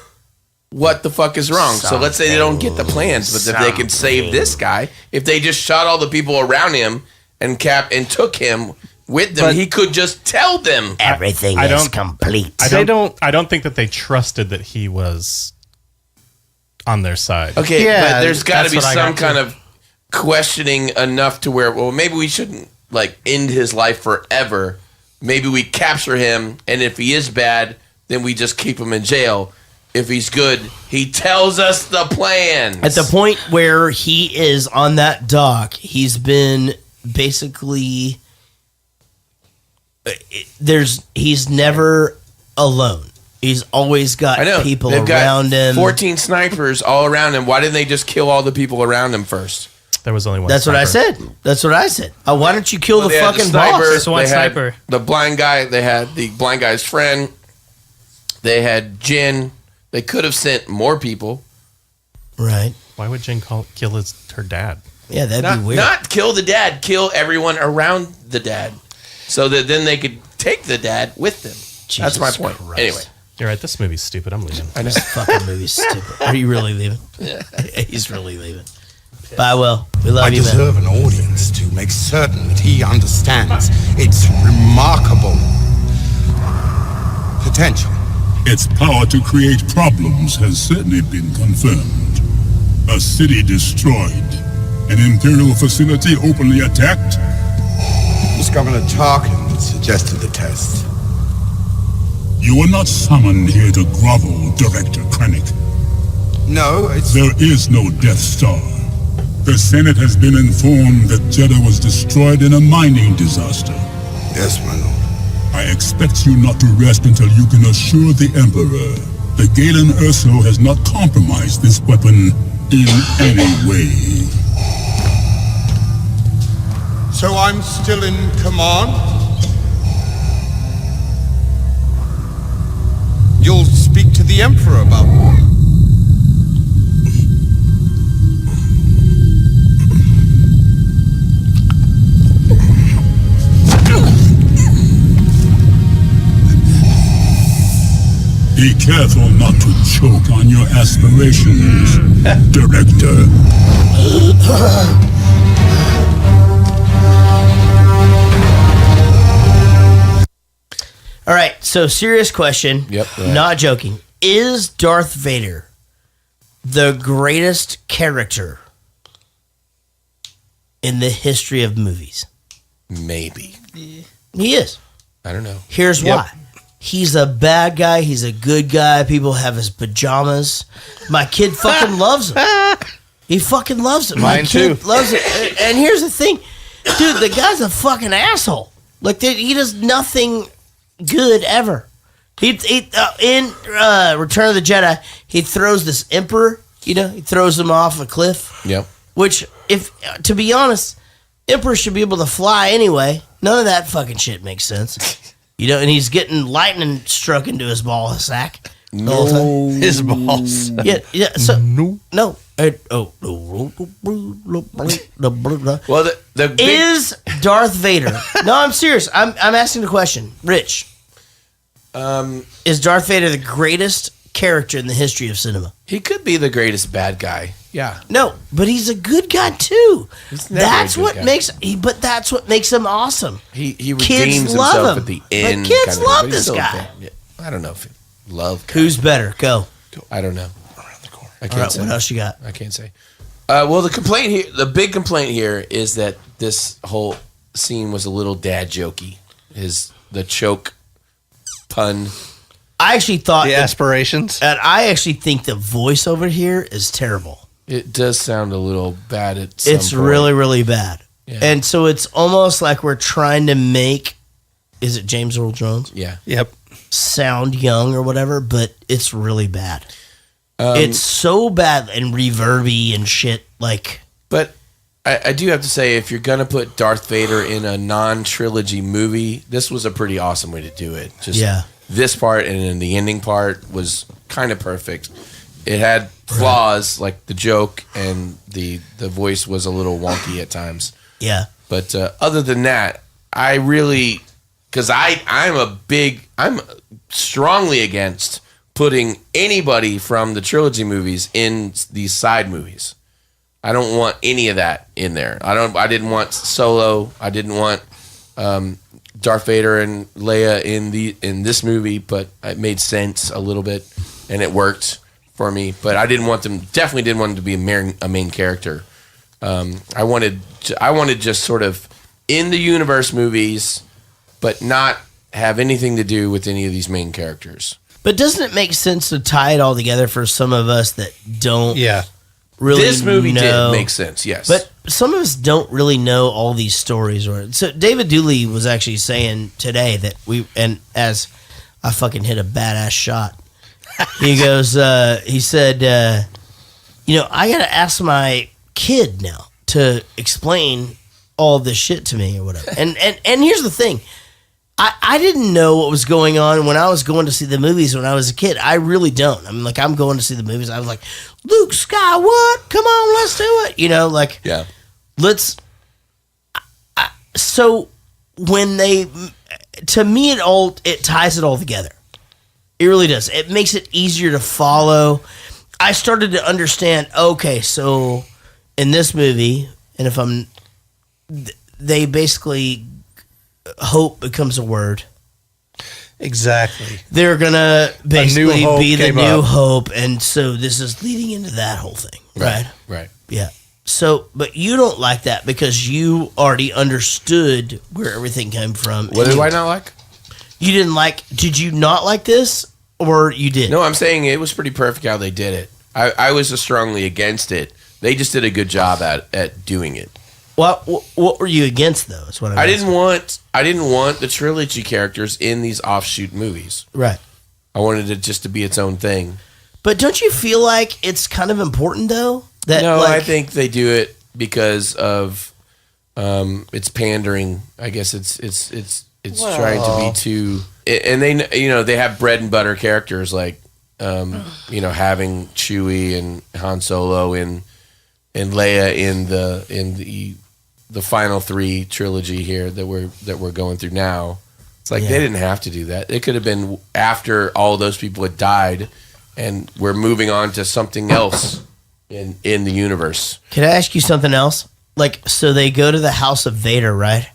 what the fuck is wrong. So let's say they don't get the plans, but if they can save this guy, if they just shot all the people around him and took him with them, he could just tell them everything is complete. I don't think that they trusted that he was on their side. Okay, but there's got to be some kind of questioning enough to where, well, maybe we shouldn't like end his life forever. Maybe we capture him, and if he is bad, then we just keep him in jail. If he's good, he tells us the plans. At the point where he is on that dock, he's been basically he's never alone. He's always got I know. people They've around got him. 14 snipers all around him. Why didn't they just kill all the people around him first? There was only one. That's what I said. That's what I said. Why don't you kill the They had fucking sniper, boss? Just one they had sniper. the blind guy. They had the blind guy's friend. They had Jin. They could have sent more people. Right. Why would Jin kill her dad? Yeah, that'd Not, be weird. not kill the dad. Kill everyone around the dad, so that then they could take the dad with them. That's my point. Christ. Anyway, You're right. This movie's stupid. I'm leaving. I know. This fucking movie's stupid. Are you really leaving? Yeah. He's really leaving. Bye, Will. We love I you, man. deserve an audience to make certain that he understands its remarkable potential. Its power to create problems has certainly been confirmed. A city destroyed. An Imperial facility openly attacked. Miss Governor Tarkin suggested the test. You were not summoned here to grovel, Director Krennic. No, There is no Death Star. The Senate has been informed that Jeddah was destroyed in a mining disaster. Yes, my lord. I expect you not to rest until you can assure the Emperor that Galen Erso has not compromised this weapon in any way. So I'm still in command? You'll speak to the Emperor about it. Be careful not to choke on your aspirations, Director. All right, so serious question. Yep. Not joking. Is Darth Vader the greatest character in the history of movies? Maybe. He is. I don't know. Here's why. He's a bad guy. He's a good guy. People have his pajamas. My kid fucking loves him. He fucking loves it. My Mine kid too. loves it. And here's the thing. Dude, the guy's a fucking asshole. Like, he does nothing good ever. He in Return of the Jedi, he throws this Emperor, he throws him off a cliff. Yep. Which, if to be honest, Emperor should be able to fly anyway. None of that fucking shit makes sense. And he's getting lightning struck into his ball sack. No. His balls. Yeah. So no. Well, the big, Is Darth Vader? No, I'm serious. I'm asking the question, Rich. Is Darth Vader the greatest character in the history of cinema? he could be the greatest bad guy. Yeah. No, but he's a good guy too. He's never That's a good what guy. But that's what makes him awesome. He Kids redeems love himself him. at the But end. kids kind of, love but he's this still a guy. bad- yeah. I don't know if love. Who's better? Go. I don't know. I can't All right, say. what else you got? I can't say. Well, the big complaint here is that this whole scene was a little dad jokey. The choke pun. I actually thought The aspirations. and I actually think the voiceover here is terrible. It does sound a little bad at some It's point. really, really bad. Yeah. And so it's almost like we're trying to make, is it James Earl Jones? Yeah. Yep. Sound young or whatever, but it's really bad. It's so bad and reverby and shit. Like, But I do have to say, if you're gonna put Darth Vader in a non-trilogy movie, this was a pretty awesome way to do it. Just Yeah. this part and then the ending part was kind of perfect. It had flaws like the joke and the voice was a little wonky at times. yeah. But other than that, I really, because I'm strongly against putting anybody from the trilogy movies in these side movies. I don't want any of that in there. I didn't want Solo. I didn't want Darth Vader and Leia in this movie, but it made sense a little bit and it worked for me. But I definitely didn't want them to be a main character. I wanted just sort of in the universe movies, but not have anything to do with any of these main characters. But doesn't it make sense to tie it all together for some of us that don't really This movie know? did make sense, yes. But some of us don't really know all these stories. So David Dooley was actually saying today that as I fucking hit a badass shot. He goes, he said, I got to ask my kid now to explain all this shit to me or whatever. And here's the thing. I didn't know what was going on when I was going to see the movies when I was a kid. I really don't. I'm going to see the movies. I was like, Luke Skywalker, come on, let's do it. Yeah. Let's. So when to me, it ties it all together. It really does. It makes it easier to follow. I started to understand, okay, so in this movie, and they basically, hope becomes a word. Exactly. They're going to basically be the new up. hope, and so this is leading into that whole thing, right? Right. Yeah. So, but you don't like that because you already understood where everything came from. What do I not like? You didn't like, did you not like this, or you did? No, I'm saying it was pretty perfect how they did it. I was strongly against it. They just did a good job at doing it. What were you against, though? Is what I didn't want the trilogy characters in these offshoot movies. Right. I wanted it just to be its own thing. But don't you feel like it's kind of important, though? I think they do it because of it's pandering. I guess it's trying to be too, and they have bread and butter characters like having Chewie and Han Solo and Leia in the final 3 trilogy here that we're going through now. It's like they didn't have to do that. It could have been after all those people had died, and we're moving on to something else in the universe. Can I ask you something else? So they go to the house of Vader, right?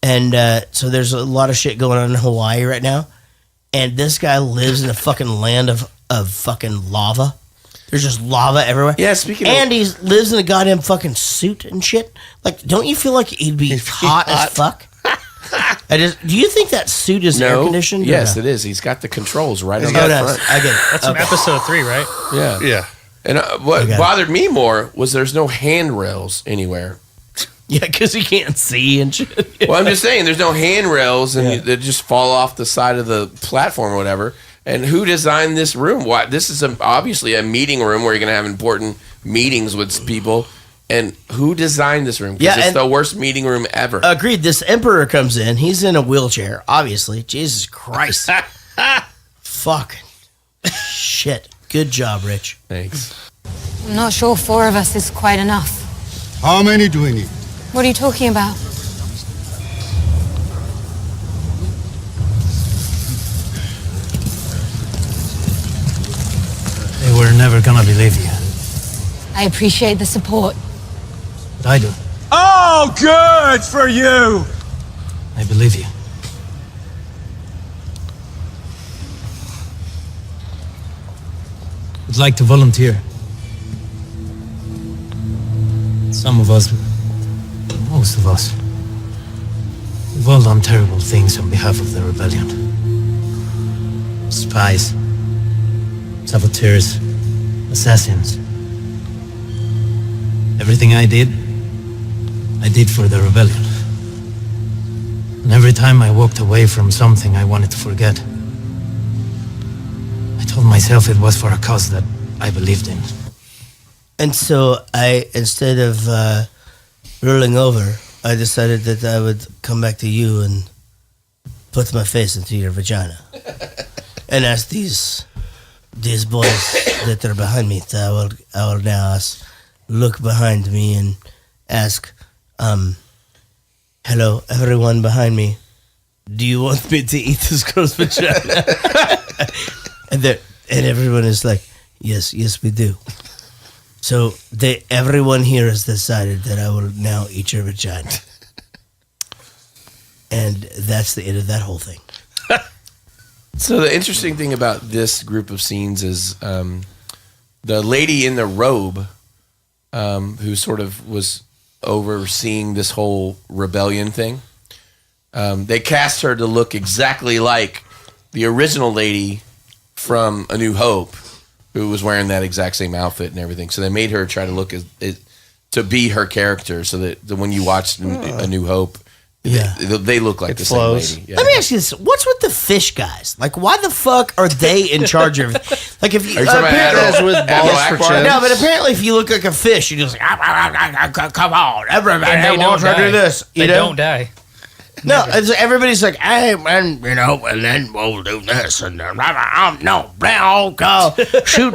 And so there's a lot of shit going on in Hawaii right now. And this guy lives in a fucking land of fucking lava. There's just lava everywhere. Yeah, speaking and he lives in a goddamn fucking suit and shit. Don't you feel like he'd be hot as fuck? Do you think that suit is air conditioned? Yes, it is. He's got the controls right on the front. I get it. That's from episode 3, right? Yeah. Yeah. And what bothered me more was there's no handrails anywhere. Yeah, because he can't see and shit. Well, I'm just saying there's no handrails and they just fall off the side of the platform or whatever. And who designed this room? Why? This is obviously a meeting room where you're going to have important meetings with people. And who designed this room? Because it's the worst meeting room ever. Agreed. This emperor comes in. He's in a wheelchair, obviously. Jesus Christ. Fucking shit. Good job, Rich. Thanks. I'm not sure 4 of us is quite enough. How many do we need? What are you talking about? They were never gonna believe you. I appreciate the support. But I do. Oh, good for you! I believe you. Would like to volunteer. Some of us, most of us, we've all done terrible things on behalf of the rebellion. Spies, saboteurs, assassins. Everything I did for the rebellion. And every time I walked away from something I wanted to forget, I told myself it was for a cause that I believed in. And so instead of rolling over, I decided that I would come back to you and put my face into your vagina. And ask these boys that are behind me, I will now look behind me and ask, hello, everyone behind me. Do you want me to eat this girl's vagina? and everyone is like, yes, we do. So everyone here has decided that I will now eat your vagina. And that's the end of that whole thing. So the interesting thing about this group of scenes is the lady in the robe who sort of was overseeing this whole rebellion thing. They cast her to look exactly like the original lady from A New Hope, who was wearing that exact same outfit and everything. So they made her try to look to be her character, so that when you watch A New Hope, they look like the same lady. Yeah. Let me ask you this: what's with the fish guys? Like, why the fuck are they in charge of everything? Like, if you, Are you talking about with balls for chips? no, but apparently, if you look like a fish, you're just like, come on, everybody wants to do this. They don't die. No, everybody's like, hey, man, and then we'll do this, and shoot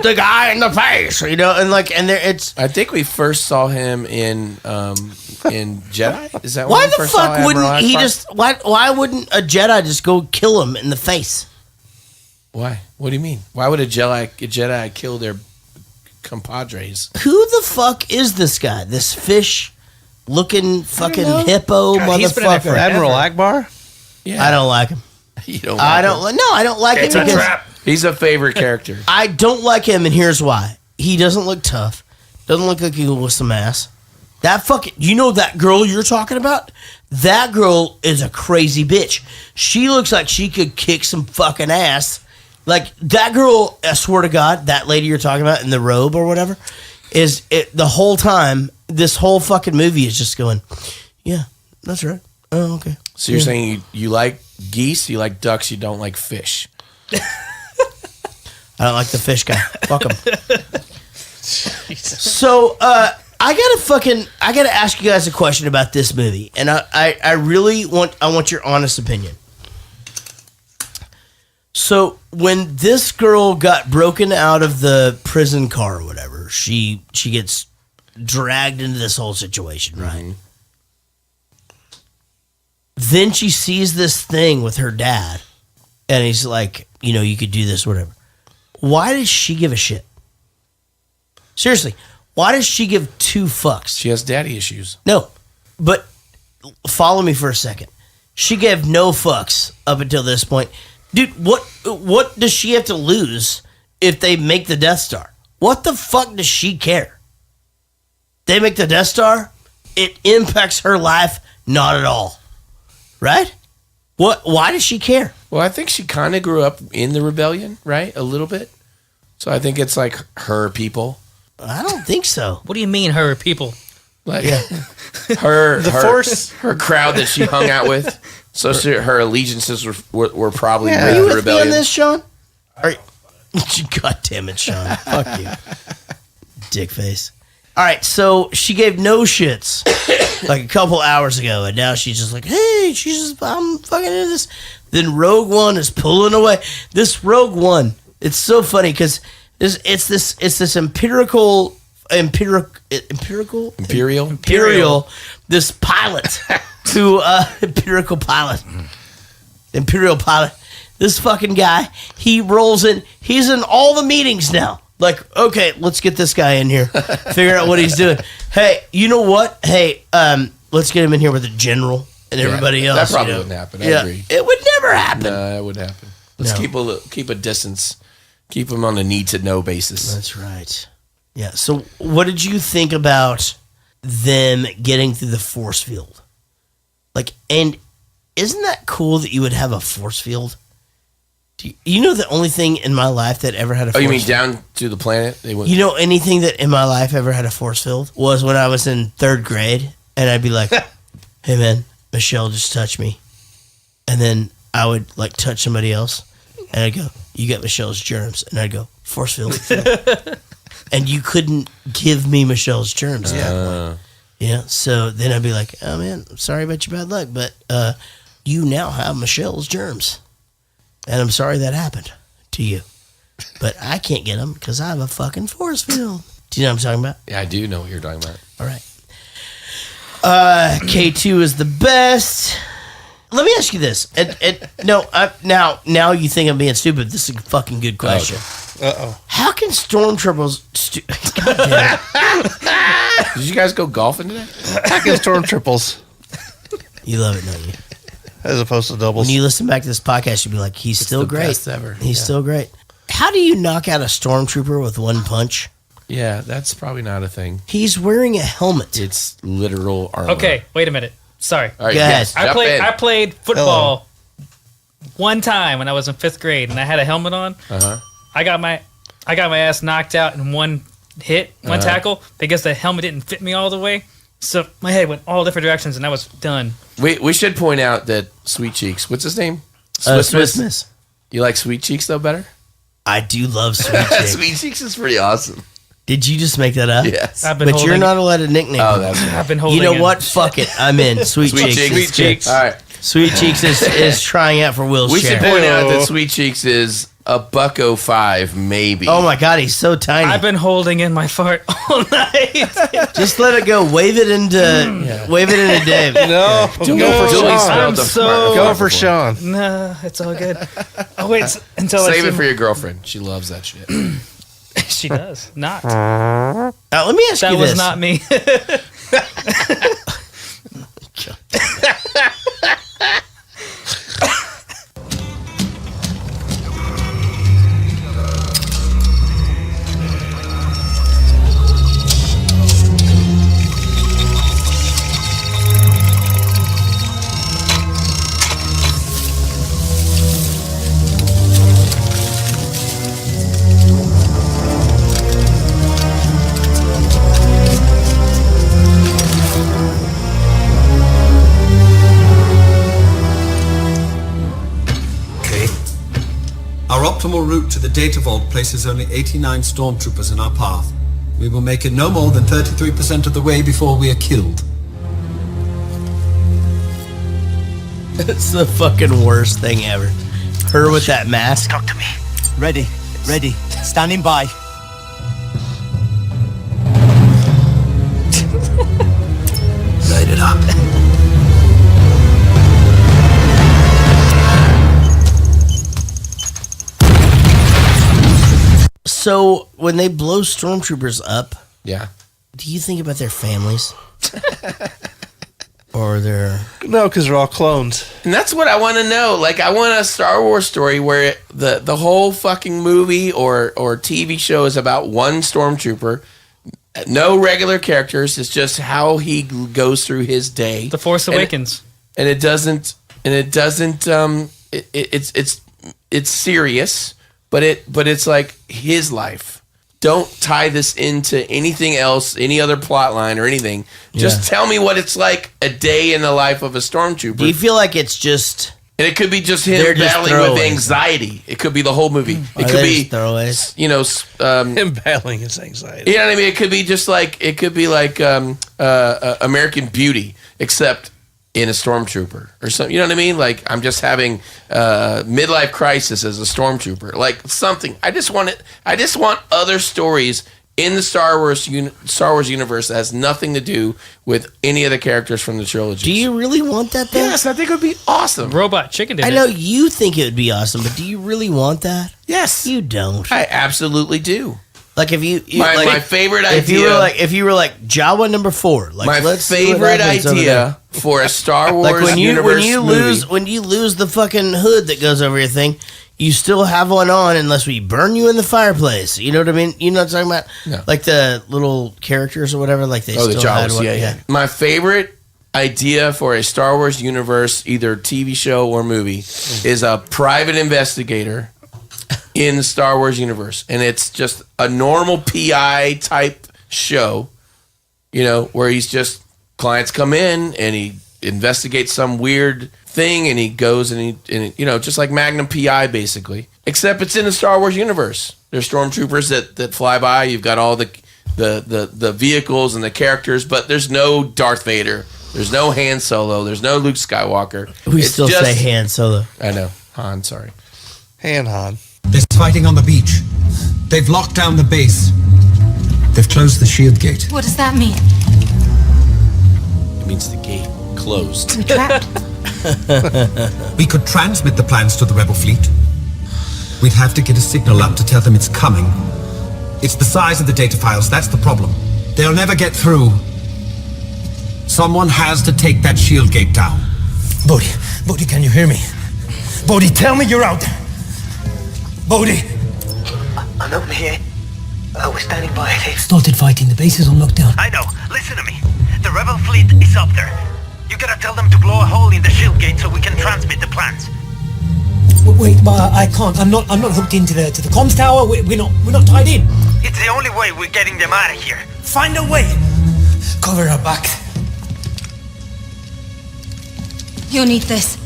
the guy in the face, and there it's. I think we first saw him in Jedi. Is that why when we the first saw fuck wouldn't Admiral he Akbar? just? Why wouldn't a Jedi just go kill him in the face? Why? What do you mean? Why would a Jedi kill their compadres? Who the fuck is this guy? This fish-looking fucking hippo motherfucker. Admiral Akbar? Yeah. I don't like him. You don't. I don't like him. It's a because trap. He's a favorite character. I don't like him, and here's why. He doesn't look tough. Doesn't look like he with some ass. That fucking, that girl you're talking about? That girl is a crazy bitch. She looks like she could kick some fucking ass. Like, that girl, I swear to God, that lady you're talking about in the robe or whatever, the whole time, this whole fucking movie is just going, yeah, that's right. Oh, okay. So you're saying you like geese, you like ducks, you don't like fish. I don't like the fish guy. Fuck him. So, I gotta ask you guys a question about this movie, and I really want your honest opinion. So, when this girl got broken out of the prison car or whatever, she gets dragged into this whole situation, right? Mm-hmm. Then she sees this thing with her dad, and he's like, you could do this, whatever. Why does she give a shit? Seriously, why does she give two fucks? She has daddy issues. No, but follow me for a second. She gave no fucks up until this point. Dude, what does she have to lose if they make the Death Star? What the fuck does she care? They make the Death Star, it impacts her life not at all. Right? Why does she care? Well, I think she kind of grew up in the rebellion, right? A little bit. So I think it's like her people. I don't think so. What do you mean, her people? Like her Force, her crowd that she hung out with. So her allegiances were probably Are with you the with me rebellion. on this, Sean? God damn it, Sean. Fuck you. Dick face. All right, so she gave no shits like a couple hours ago, and now she's just like, hey, I'm fucking into this. Then Rogue One is pulling away. This Rogue One, it's so funny because it's this Imperial, this pilot to Imperial pilot. This fucking guy, he rolls in. He's in all the meetings now. Like, okay, let's get this guy in here. Figure out what he's doing. Hey, you know what? Hey, let's get him in here with the general and everybody else. That probably wouldn't happen. I agree. It would never happen. No, that would happen. Let's keep a distance. Keep him on a need to know basis. That's right. Yeah. So, what did you think about them getting through the force field? Like, and isn't that cool that you would have a force field? You know the only thing in my life that ever had a force you mean field? down to the planet? You know anything that in my life ever had a force field was when I was in third grade, and I'd be like, hey man, Michelle just touched me. And then I would like touch somebody else, and I'd go, you got Michelle's germs. And I'd go, force field. And you couldn't give me Michelle's germs. Yeah, so then I'd be like, oh man, I'm sorry about your bad luck, but you now have Michelle's germs. And I'm sorry that happened to you. But I can't get them because I have a fucking force field. Do you know what I'm talking about? Yeah, I do know what you're talking about. All right. K2 is the best. Let me ask you this. Now you think I'm being stupid. This is a fucking good question. Uh-oh. How can stormtroopers... God damn it. Did you guys go golfing today? How can stormtroopers? You love it, don't you? As opposed to doubles. When you listen back to this podcast, you'll be like, he's still great. Best ever. He's still great. How do you knock out a stormtrooper with one punch? Yeah, that's probably not a thing. He's wearing a helmet. It's literal armor. Okay, wait a minute. Sorry. All right, yes, I played football one time when I was in 5th grade, and I had a helmet on. Uh-huh. I got my ass knocked out in one tackle because the helmet didn't fit me all the way. So my head went all different directions, and I was done. We should point out that Sweet Cheeks, what's his name? Swiss Miss. You like Sweet Cheeks though better? I do love Sweet Cheeks. Sweet Cheeks is pretty awesome. Did you just make that up? Yes. But you're not allowed to nickname. Oh, it. that's right. I've been holding. You know in. what? Fuck it. I'm in. Sweet Cheeks. Sweet Cheeks. All right. Sweet Cheeks is trying out for Will's We share. should point out that Sweet Cheeks is $1.05 maybe. Oh my god, he's so tiny. I've been holding in my fart all night. Just let it go. Wave it into Dave. No, go for Sean. Go for Sean. No, it's all good. Oh wait, until Save it for your girlfriend. She loves that shit. She does not. Now let me ask That you was this. not me. Our optimal route to the data vault places only 89 stormtroopers in our path. We will make it no more than 33% of the way before we are killed. It's the fucking worst thing ever. Her with that mask. Talk to me. Ready. Standing by. Light it up. So when they blow stormtroopers up, Yeah. do you think about their families? Or their... No, because they're all clones. And that's what I want to know. Like, I want a Star Wars story where the whole fucking movie or TV show is about one stormtrooper. No regular characters. It's just how he goes through his day. The Force Awakens. It's serious, but it's like his life. Don't tie this into anything else, any other plot line or anything. Just tell me what it's like a day in the life of a stormtrooper. Do you feel like it's just... And it could be just him battling with anxiety. It could be the whole movie. It could be throwaways. You know, him battling his anxiety. You know what I mean? It could be just like American Beauty, except in a stormtrooper or something. You know what I mean? Like, I'm just having midlife crisis as a stormtrooper. Like something. I just want other stories in the Star Wars universe that has nothing to do with any of the characters from the trilogy. Do you really want that, though? Yes, I think it would be awesome. Robot Chicken did I know you think it would be awesome, but do you really want that? Yes. You don't. I absolutely do. Like if you my favorite idea. If you were like Jawa number 4, like my let's see what favorite happens over idea there. for a Star Wars like when you universe lose the fucking hood that goes over your thing, you still have one on unless we burn you in the fireplace. You know what I mean? You know what I'm talking about? No. Like the little characters or whatever. Like they the still had Jawas, one. yeah. My favorite idea for a Star Wars universe, either TV show or movie, is a private investigator in the Star Wars universe, and it's just a normal PI type show, you know, where he's just clients come in and he investigates some weird thing, and he goes and he you know, just like Magnum PI basically, except it's in the Star Wars universe. There's stormtroopers that fly by. You've got all the vehicles and the characters, but there's no Darth Vader. There's no Han Solo. There's no Luke Skywalker. We still say Han Solo. I know. Han, sorry. Han. They're fighting on the beach. They've locked down the base. They've closed the shield gate. What does that mean? It means the gate closed. We're trapped. We could transmit the plans to the rebel fleet. We'd have to get a signal up to tell them it's coming. It's the size of the data files, that's the problem. They'll never get through. Someone has to take that shield gate down. Bodhi, can you hear me? Bodhi, tell me you're out there. Bodhi! I'm over here. I was standing by. They've started fighting. The base is on lockdown. I know. Listen to me. The rebel fleet is up there. You gotta tell them to blow a hole in the shield gate so we can transmit the plans. Wait, but I can't. I'm not hooked into the comms tower. We're not tied in. It's the only way we're getting them out of here. Find a way. Cover our back. You'll need this.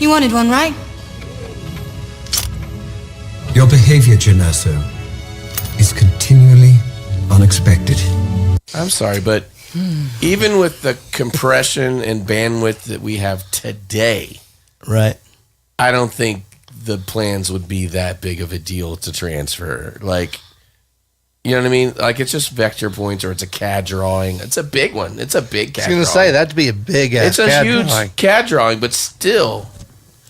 You wanted one, right? Your behavior, Genasso, is continually unexpected. I'm sorry, but even with the compression and bandwidth that we have today, right? I don't think the plans would be that big of a deal to transfer. Like, you know what I mean? Like, it's just vector points or it's a CAD drawing. It's a big one. It's a big CAD I was going to say, that'd be a big ass It's a CAD huge drawing. CAD drawing, but still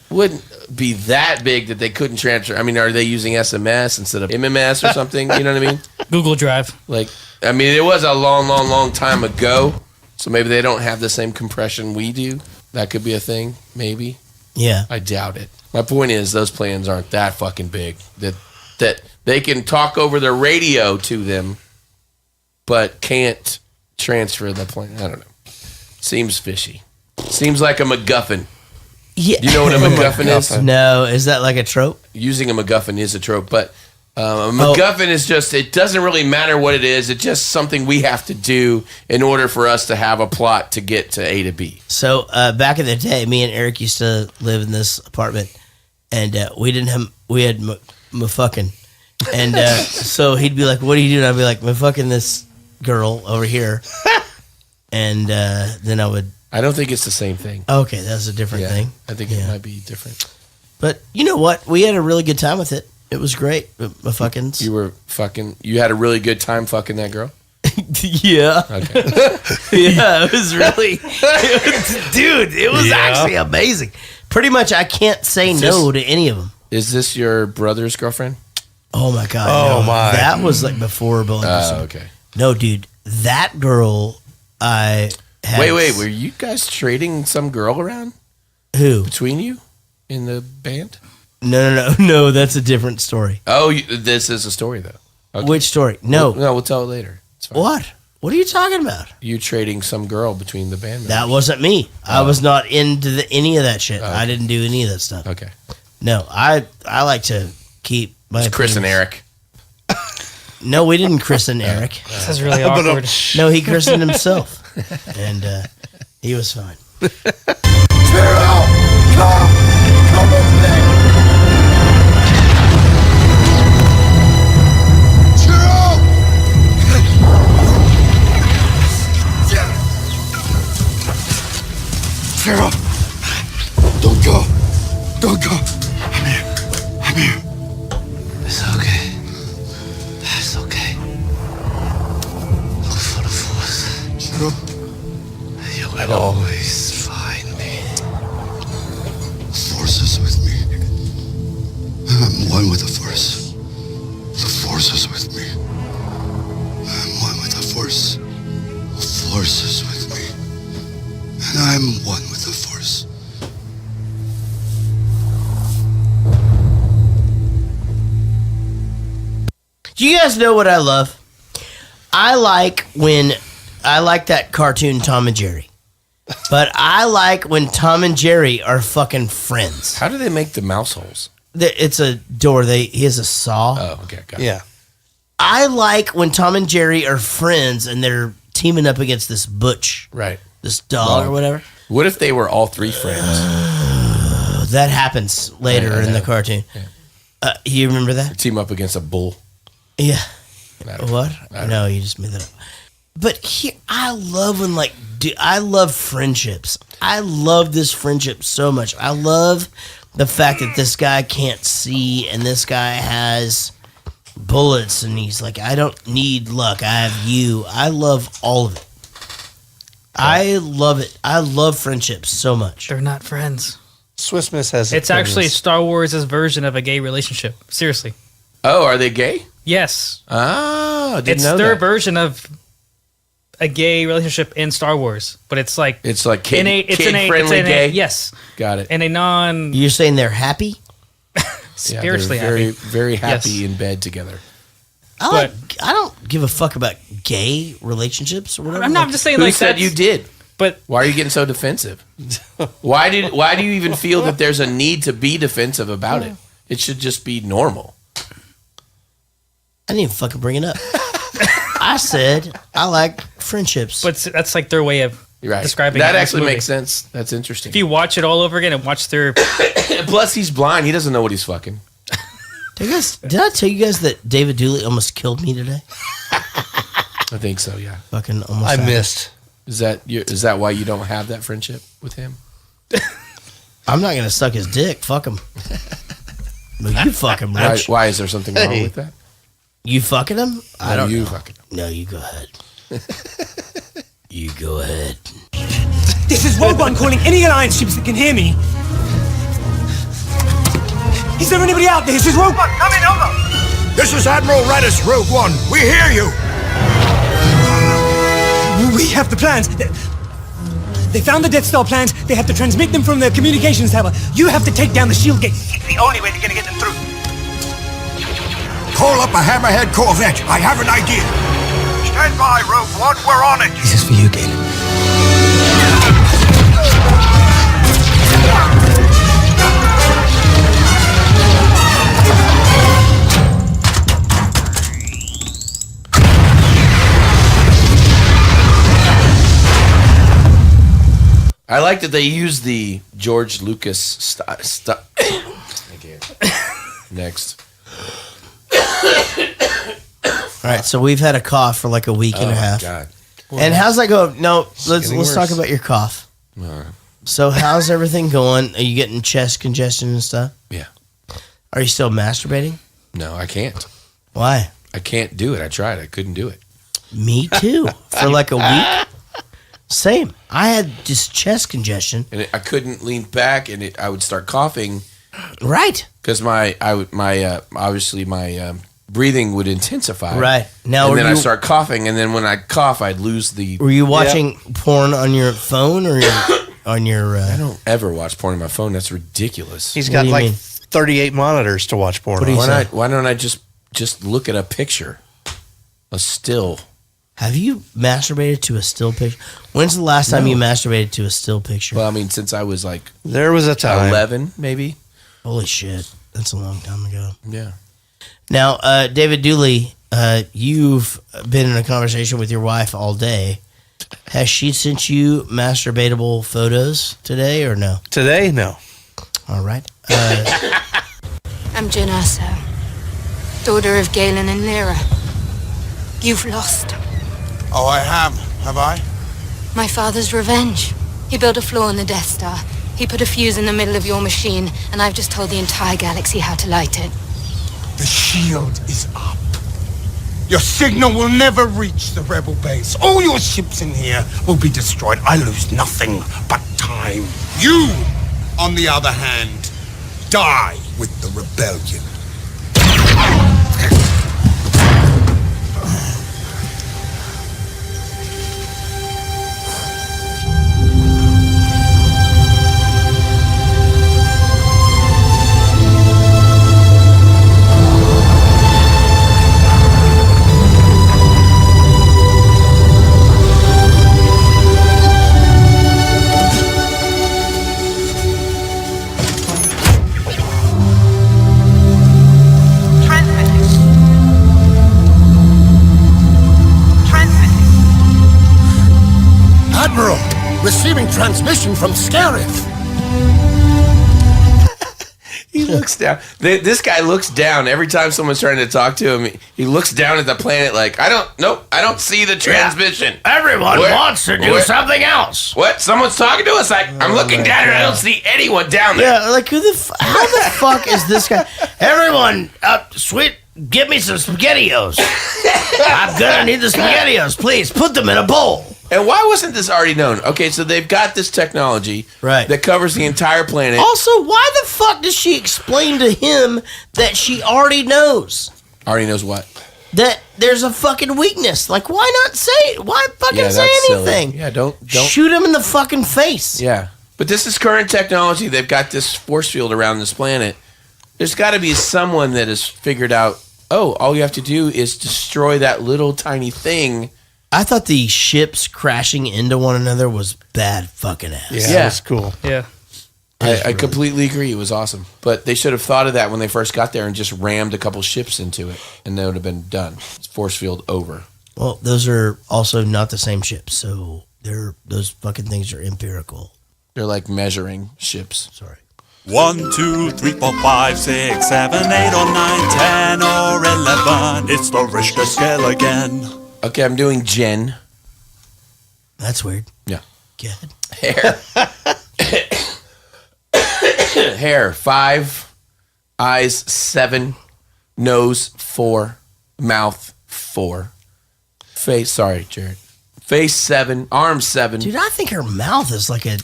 wouldn't be that big that they couldn't transfer. I mean, are they using SMS instead of MMS or something? You know what I mean? Google Drive. Like, I mean, it was a long time ago, so maybe they don't have the same compression we do. That could be a thing, maybe. Yeah. I doubt it. My point is, those plans aren't that fucking big. That they can talk over the radio to them, but can't transfer the plan. I don't know. Seems fishy. Seems like a MacGuffin. Yeah. You know what a MacGuffin is? No. Is that like a trope? Using a MacGuffin is a trope, but a MacGuffin is just, it doesn't really matter what it is. It's just something we have to do in order for us to have a plot to get to A to B. So back in the day, me and Eric used to live in this apartment, and we had fucking, and so he'd be like, "What are you doing?" I'd be like, "I'm fucking this girl over here," and then I would. I don't think it's the same thing. Okay, that's a different thing. I think it might be different. But you know what? We had a really good time with it. It was great. My fuckings. You had a really good time fucking that girl? Yeah. Okay. Yeah, it was really, dude, it was actually amazing. Pretty much, I can't say no to any of them. Is this your brother's girlfriend? Oh my god! Oh, no. my. That was like before Bowling. Okay. No, dude, that girl. I had Wait. Were you guys trading some girl around? Who between you in the band? No. That's a different story. Oh, this is a story though. Okay. Which story? No, we'll tell it later. It's fine. What? What are you talking about? You trading some girl between the band members. That wasn't me. I was not into any of that shit. I didn't do any of that stuff. Okay. No, I like to keep my. It's Chris and Eric. No, we didn't christen Eric. This is really awkward. No, he christened himself, and he was fine. Pharaoh! Don't go! Don't go! I'm here. It's okay. It's okay. Look for the Force. Pharaoh? You will always find me. The Force is with me. I'm one with the Force. The Force is with me. I'm one with the Force. The Force is with me. And I'm one with the Force. Do you guys know what I love? I like that cartoon Tom and Jerry. But I like when Tom and Jerry are fucking friends. How do they make the mouse holes? It's a door. He has a saw. Oh, okay, got it. Yeah. I like when Tom and Jerry are friends and they're teaming up against this Butch. Right. This dog or whatever. What if they were all three friends? That happens later in the cartoon. Yeah. You remember that? Team up against a bull. Yeah. What? No, you just made that up. But here, I love when I love friendships. I love this friendship so much. I love the fact that this guy can't see and this guy has bullets and he's like, I don't need luck. I have you. I love all of it. I love it. I love friendships so much. They're not friends. Swiss Miss has. It's actually Star Wars' version of a gay relationship. Seriously. Oh, are they gay? Yes. Oh, I didn't it's know their that. version of a gay relationship in Star Wars, but it's like kid friendly gay. Yes, got it. And a non. You're saying they're happy? Spiritually they're very, happy. very happy Yes. in bed together. I don't give a fuck about gay relationships or whatever. I'm not just saying Who like said that's- you did? But why are you getting so defensive? Why do you even feel that there's a need to be defensive about it? It should just be normal. I didn't even fucking bring it up. I said I like friendships. But that's like their way of Right. describing that it in this actually movie. makes sense. That's interesting. If you watch it all over again and watch their, Plus, he's blind. He doesn't know what he's fucking. Did I tell you guys that David Dooley almost killed me today? I think so. Yeah. Fucking almost. I happened. missed. Is that why you don't have that friendship with him? I'm not gonna suck his dick. Fuck him. But you fuck him, Rich. Why is there something wrong with that? You fucking him? I No, don't. you know. fucking him. No, you go ahead. You go ahead. This is Rogue One calling any Alliance ships that can hear me. Is there anybody out there? This is Rogue One. Come in, over. This is Admiral Radis, Rogue One. We hear you. We have the plans. They found the Death Star plans. They have to transmit them from the communications tower. You have to take down the shield gate. It's the only way they're gonna get them through. Call up a Hammerhead Corvette. I have an idea. Stand by, Rogue One. We're on it. This is for you, Galen. I like that they use the George Lucas Next. All right, so we've had a cough for like a week and a half. God. And how's that go? No, let's getting talk worse. about your cough. All right. So how's everything going? Are you getting chest congestion and stuff? Yeah. Are you still masturbating? No, I can't. Why? I can't do it. I tried. I couldn't do it. Me too. For like a week. Same. I had just chest congestion. And I couldn't lean back, and I would start coughing. Right. Because my breathing would intensify. Right. Now, and were then I you- start coughing, and then when I cough, I'd lose the. Were you watching porn on your phone or on your? I don't ever watch porn on my phone. That's ridiculous. He's got like 38 monitors to watch porn on. Why don't I just look at a picture, a still? Have you masturbated to a still picture? When's the last time you masturbated to a still picture? Well, I mean, since I was like, there was a time 11, maybe. Holy shit, that's a long time ago. Yeah. Now, David Dooley, you've been in a conversation with your wife all day. Has she sent you masturbatable photos today or no? Today, no. All right. I'm Janasa, daughter of Galen and Lyra. You've lost. Oh, I have I? My father's revenge. He built a flaw in the Death Star. He put a fuse in the middle of your machine, and I've just told the entire galaxy how to light it. The shield is up. Your signal will never reach the rebel base. All your ships in here will be destroyed. I lose nothing but time. You, on the other hand, die with the rebellion. Admiral, receiving transmission from Scarif. He looks down. This guy looks down every time someone's trying to talk to him. He looks down at the planet like, I don't see the transmission. Everyone wants to do something else. What? Someone's talking to us. Like, I'm looking down and I don't see anyone down there. Yeah, like how the fuck is this guy? Everyone, sweet, give me some SpaghettiOs. I'm gonna need the SpaghettiOs. Please put them in a bowl. And why wasn't this already known? Okay, so they've got this technology that covers the entire planet. Also, why the fuck does she explain to him that she already knows? Already knows what? That there's a fucking weakness. Like, why not say it? Why fucking Yeah, say that's silly. anything? Yeah, don't shoot him in the fucking face. Yeah. But this is current technology. They've got this force field around this planet. There's got to be someone that has figured out, oh, all you have to do is destroy that little tiny thing. I thought the ships crashing into one another was bad fucking ass. Yeah, that's cool. Yeah. I completely agree. It was awesome. But they should have thought of that when they first got there and just rammed a couple ships into it, and that would have been done. Force field over. Well, those are also not the same ships, so Those fucking things are empirical. They're like measuring ships. Sorry. 1, 2, 3, 4, 5, 6, 7, 8, or 9, 10, or 11. It's the Richter scale again. Okay, I'm doing Jen. That's weird. Yeah. Go ahead. Hair. Hair, 5. Eyes, 7. Nose, 4. Mouth, 4. Face, sorry, Jared. Face, 7. Arms, 7. Dude, I think her mouth is like a...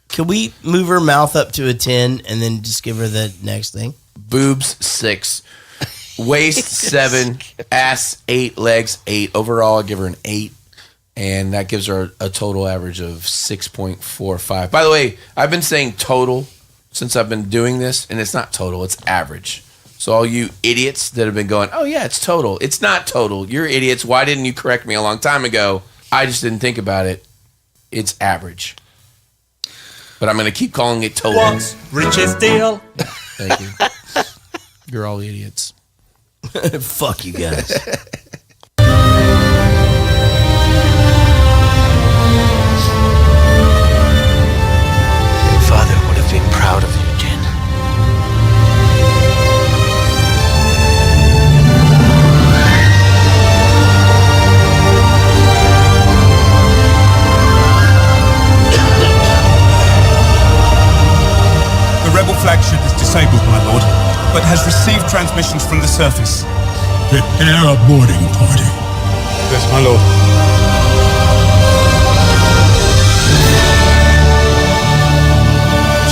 Can we move her mouth up to a 10 and then just give her the next thing? Boobs, 6. Waist, 7. Ass, 8. Legs, 8. Overall, I give her an 8. And that gives her a total average of 6.45. By the way, I've been saying total since I've been doing this, and it's not total, it's average. So all you idiots that have been going, oh yeah, it's total. It's not total. You're idiots. Why didn't you correct me a long time ago? I just didn't think about it. It's average. But I'm going to keep calling it total. What's Rich's deal? Thank you. You're all idiots. Fuck you guys. Your father would have been proud of you, Jen. The rebel flagship is disabled, my lord, but has received transmissions from the surface. Prepare a boarding party. Yes, my lord.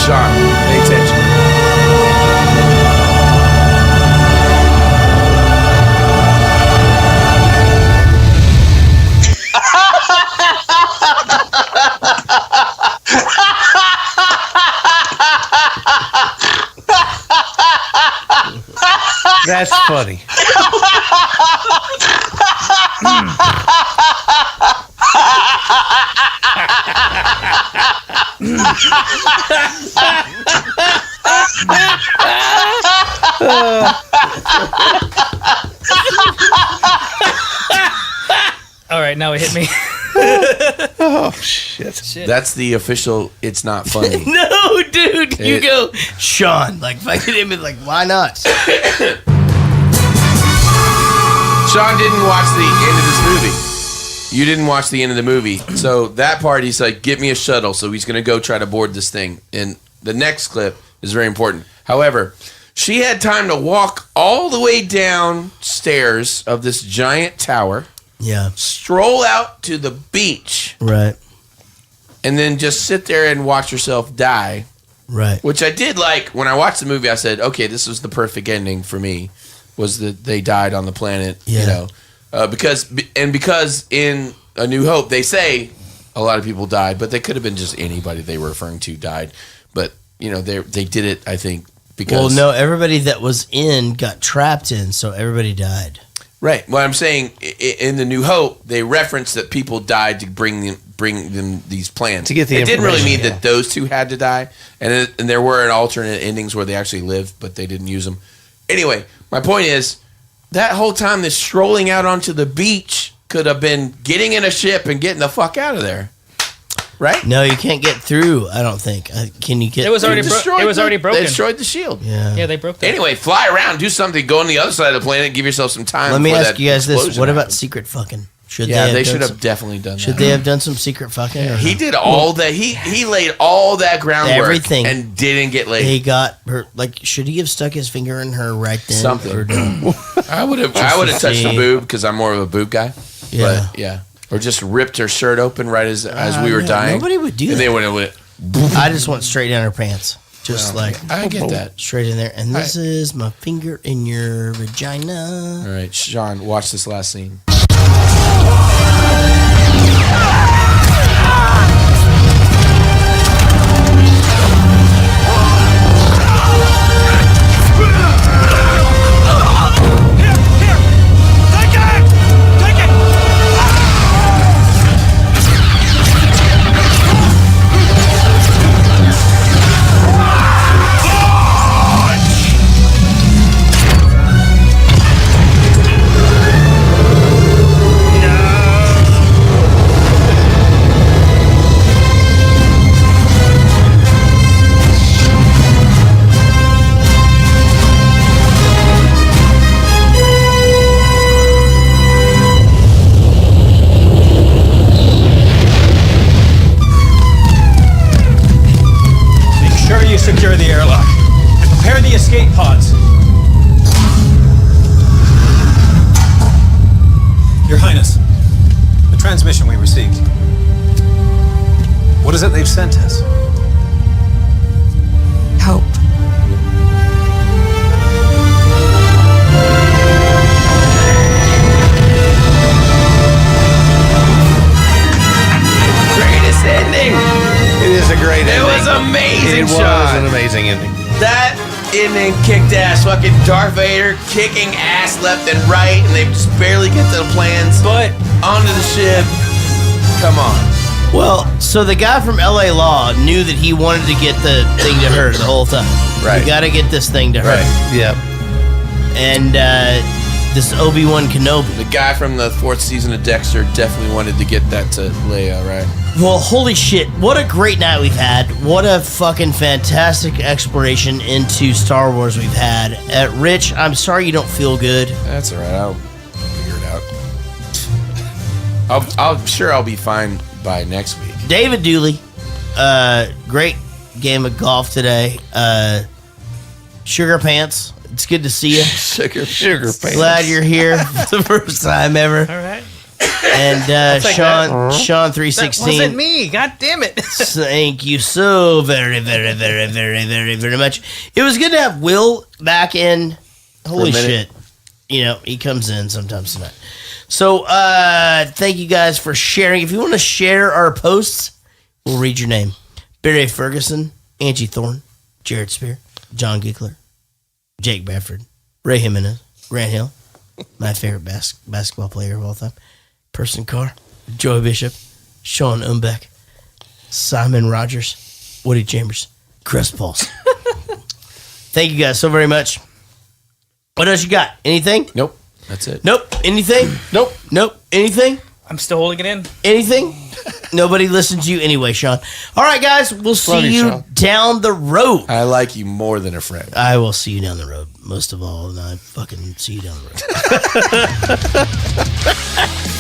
Sean, pay attention. That's funny. All right, now it hit me. Oh shit! That's the official. It's not funny. No, dude, you go, Sean. Like, fucking him, like, why not? Sean didn't watch the end of this movie. You didn't watch the end of the movie. So that part, he's like, get me a shuttle. So he's going to go try to board this thing. And the next clip is very important. However, she had time to walk all the way downstairs of this giant tower. Yeah. Stroll out to the beach. Right. And then just sit there and watch herself die. Right. Which I did like. When I watched the movie, I said, okay, this was the perfect ending for me. Was that they died on the planet, Yeah. you know. Because in A New Hope, they say a lot of people died, but they could have been just anybody they were referring to died. But, you know, they did it, I think, because... Well, no, everybody that was in got trapped in, so everybody died. Right. What I'm saying, in The New Hope, they referenced that people died to bring them these plans. To get the It didn't really mean information, that those two had to die. And there were an alternate endings where they actually lived, but they didn't use them. Anyway, my point is, that whole time, this strolling out onto the beach could have been getting in a ship and getting the fuck out of there. Right? No, you can't get through, I don't think. Can you get It was already through? it was already broken. They destroyed the shield. Yeah. They broke that. Anyway, fly around, do something, go on the other side of the planet, give yourself some time. Let me before ask that you guys this. explosion What about happens. secret fucking? Should Yeah, they done should have some- definitely done that. Should they have done some secret fucking? or He no? did all that. He laid all that groundwork, Everything. and didn't get laid. He got her. Like, should he have stuck his finger in her right then? Something. Or no? I would have Just to touched the see. boob because I'm more of a boob guy. Yeah. But, yeah. Or just ripped her shirt open right as we were no, dying. nobody would do and that. They would have went. I just went straight down her pants. Just Well, like I get that. straight in there. And this is my finger in your vagina. All right, Sean, watch this last scene. you secure the airlock. And prepare the escape pods. Your Highness, the transmission we received. What is it they've sent us? Hope. Greatest ending. It is a great ending. It was amazing, It was Sean. an amazing ending. That ending kicked ass. Fucking Darth Vader kicking ass left and right, and they just barely get to the plans. But onto the ship. Come on. Well, so the guy from LA Law knew that he wanted to get the thing to her the whole time. Right. You got to get this thing to her. Right. Yep. And this Obi-Wan Kenobi. The guy from the 4th season of Dexter definitely wanted to get that to Leia, right? Well, holy shit. What a great night we've had. What a fucking fantastic exploration into Star Wars we've had. Rich, I'm sorry you don't feel good. That's all right. I'll figure it out. I'm sure I'll be fine by next week. David Dooley, great game of golf today. Sugar Pants, it's good to see you. Sugar Pants. Glad you're here for the first time ever. All right. And Sean 316. That wasn't me. God damn it. Thank you so very, very, very, very, very, very much. It was good to have Will back in. Holy shit. You know, he comes in sometimes tonight. So, thank you guys for sharing. If you want to share our posts, we'll read your name. Barry Ferguson, Angie Thorne, Jared Spear, John Gickler, Jake Bradford, Ray Jimenez, Grant Hill, my favorite basketball player of all time, Person Carr, Joey Bishop, Sean Umbeck, Simon Rogers, Woody Chambers, Chris Pauls. Thank you guys so very much. What else you got? Anything? Nope. That's it. Nope. Anything? Nope. Nope. Anything? I'm still holding it in. Anything? Nobody listens to you anyway, Sean. All right, guys. We'll see you Sean. down the road. I like you more than a friend. I will see you down the road. Most of all, and I fucking see you down the road.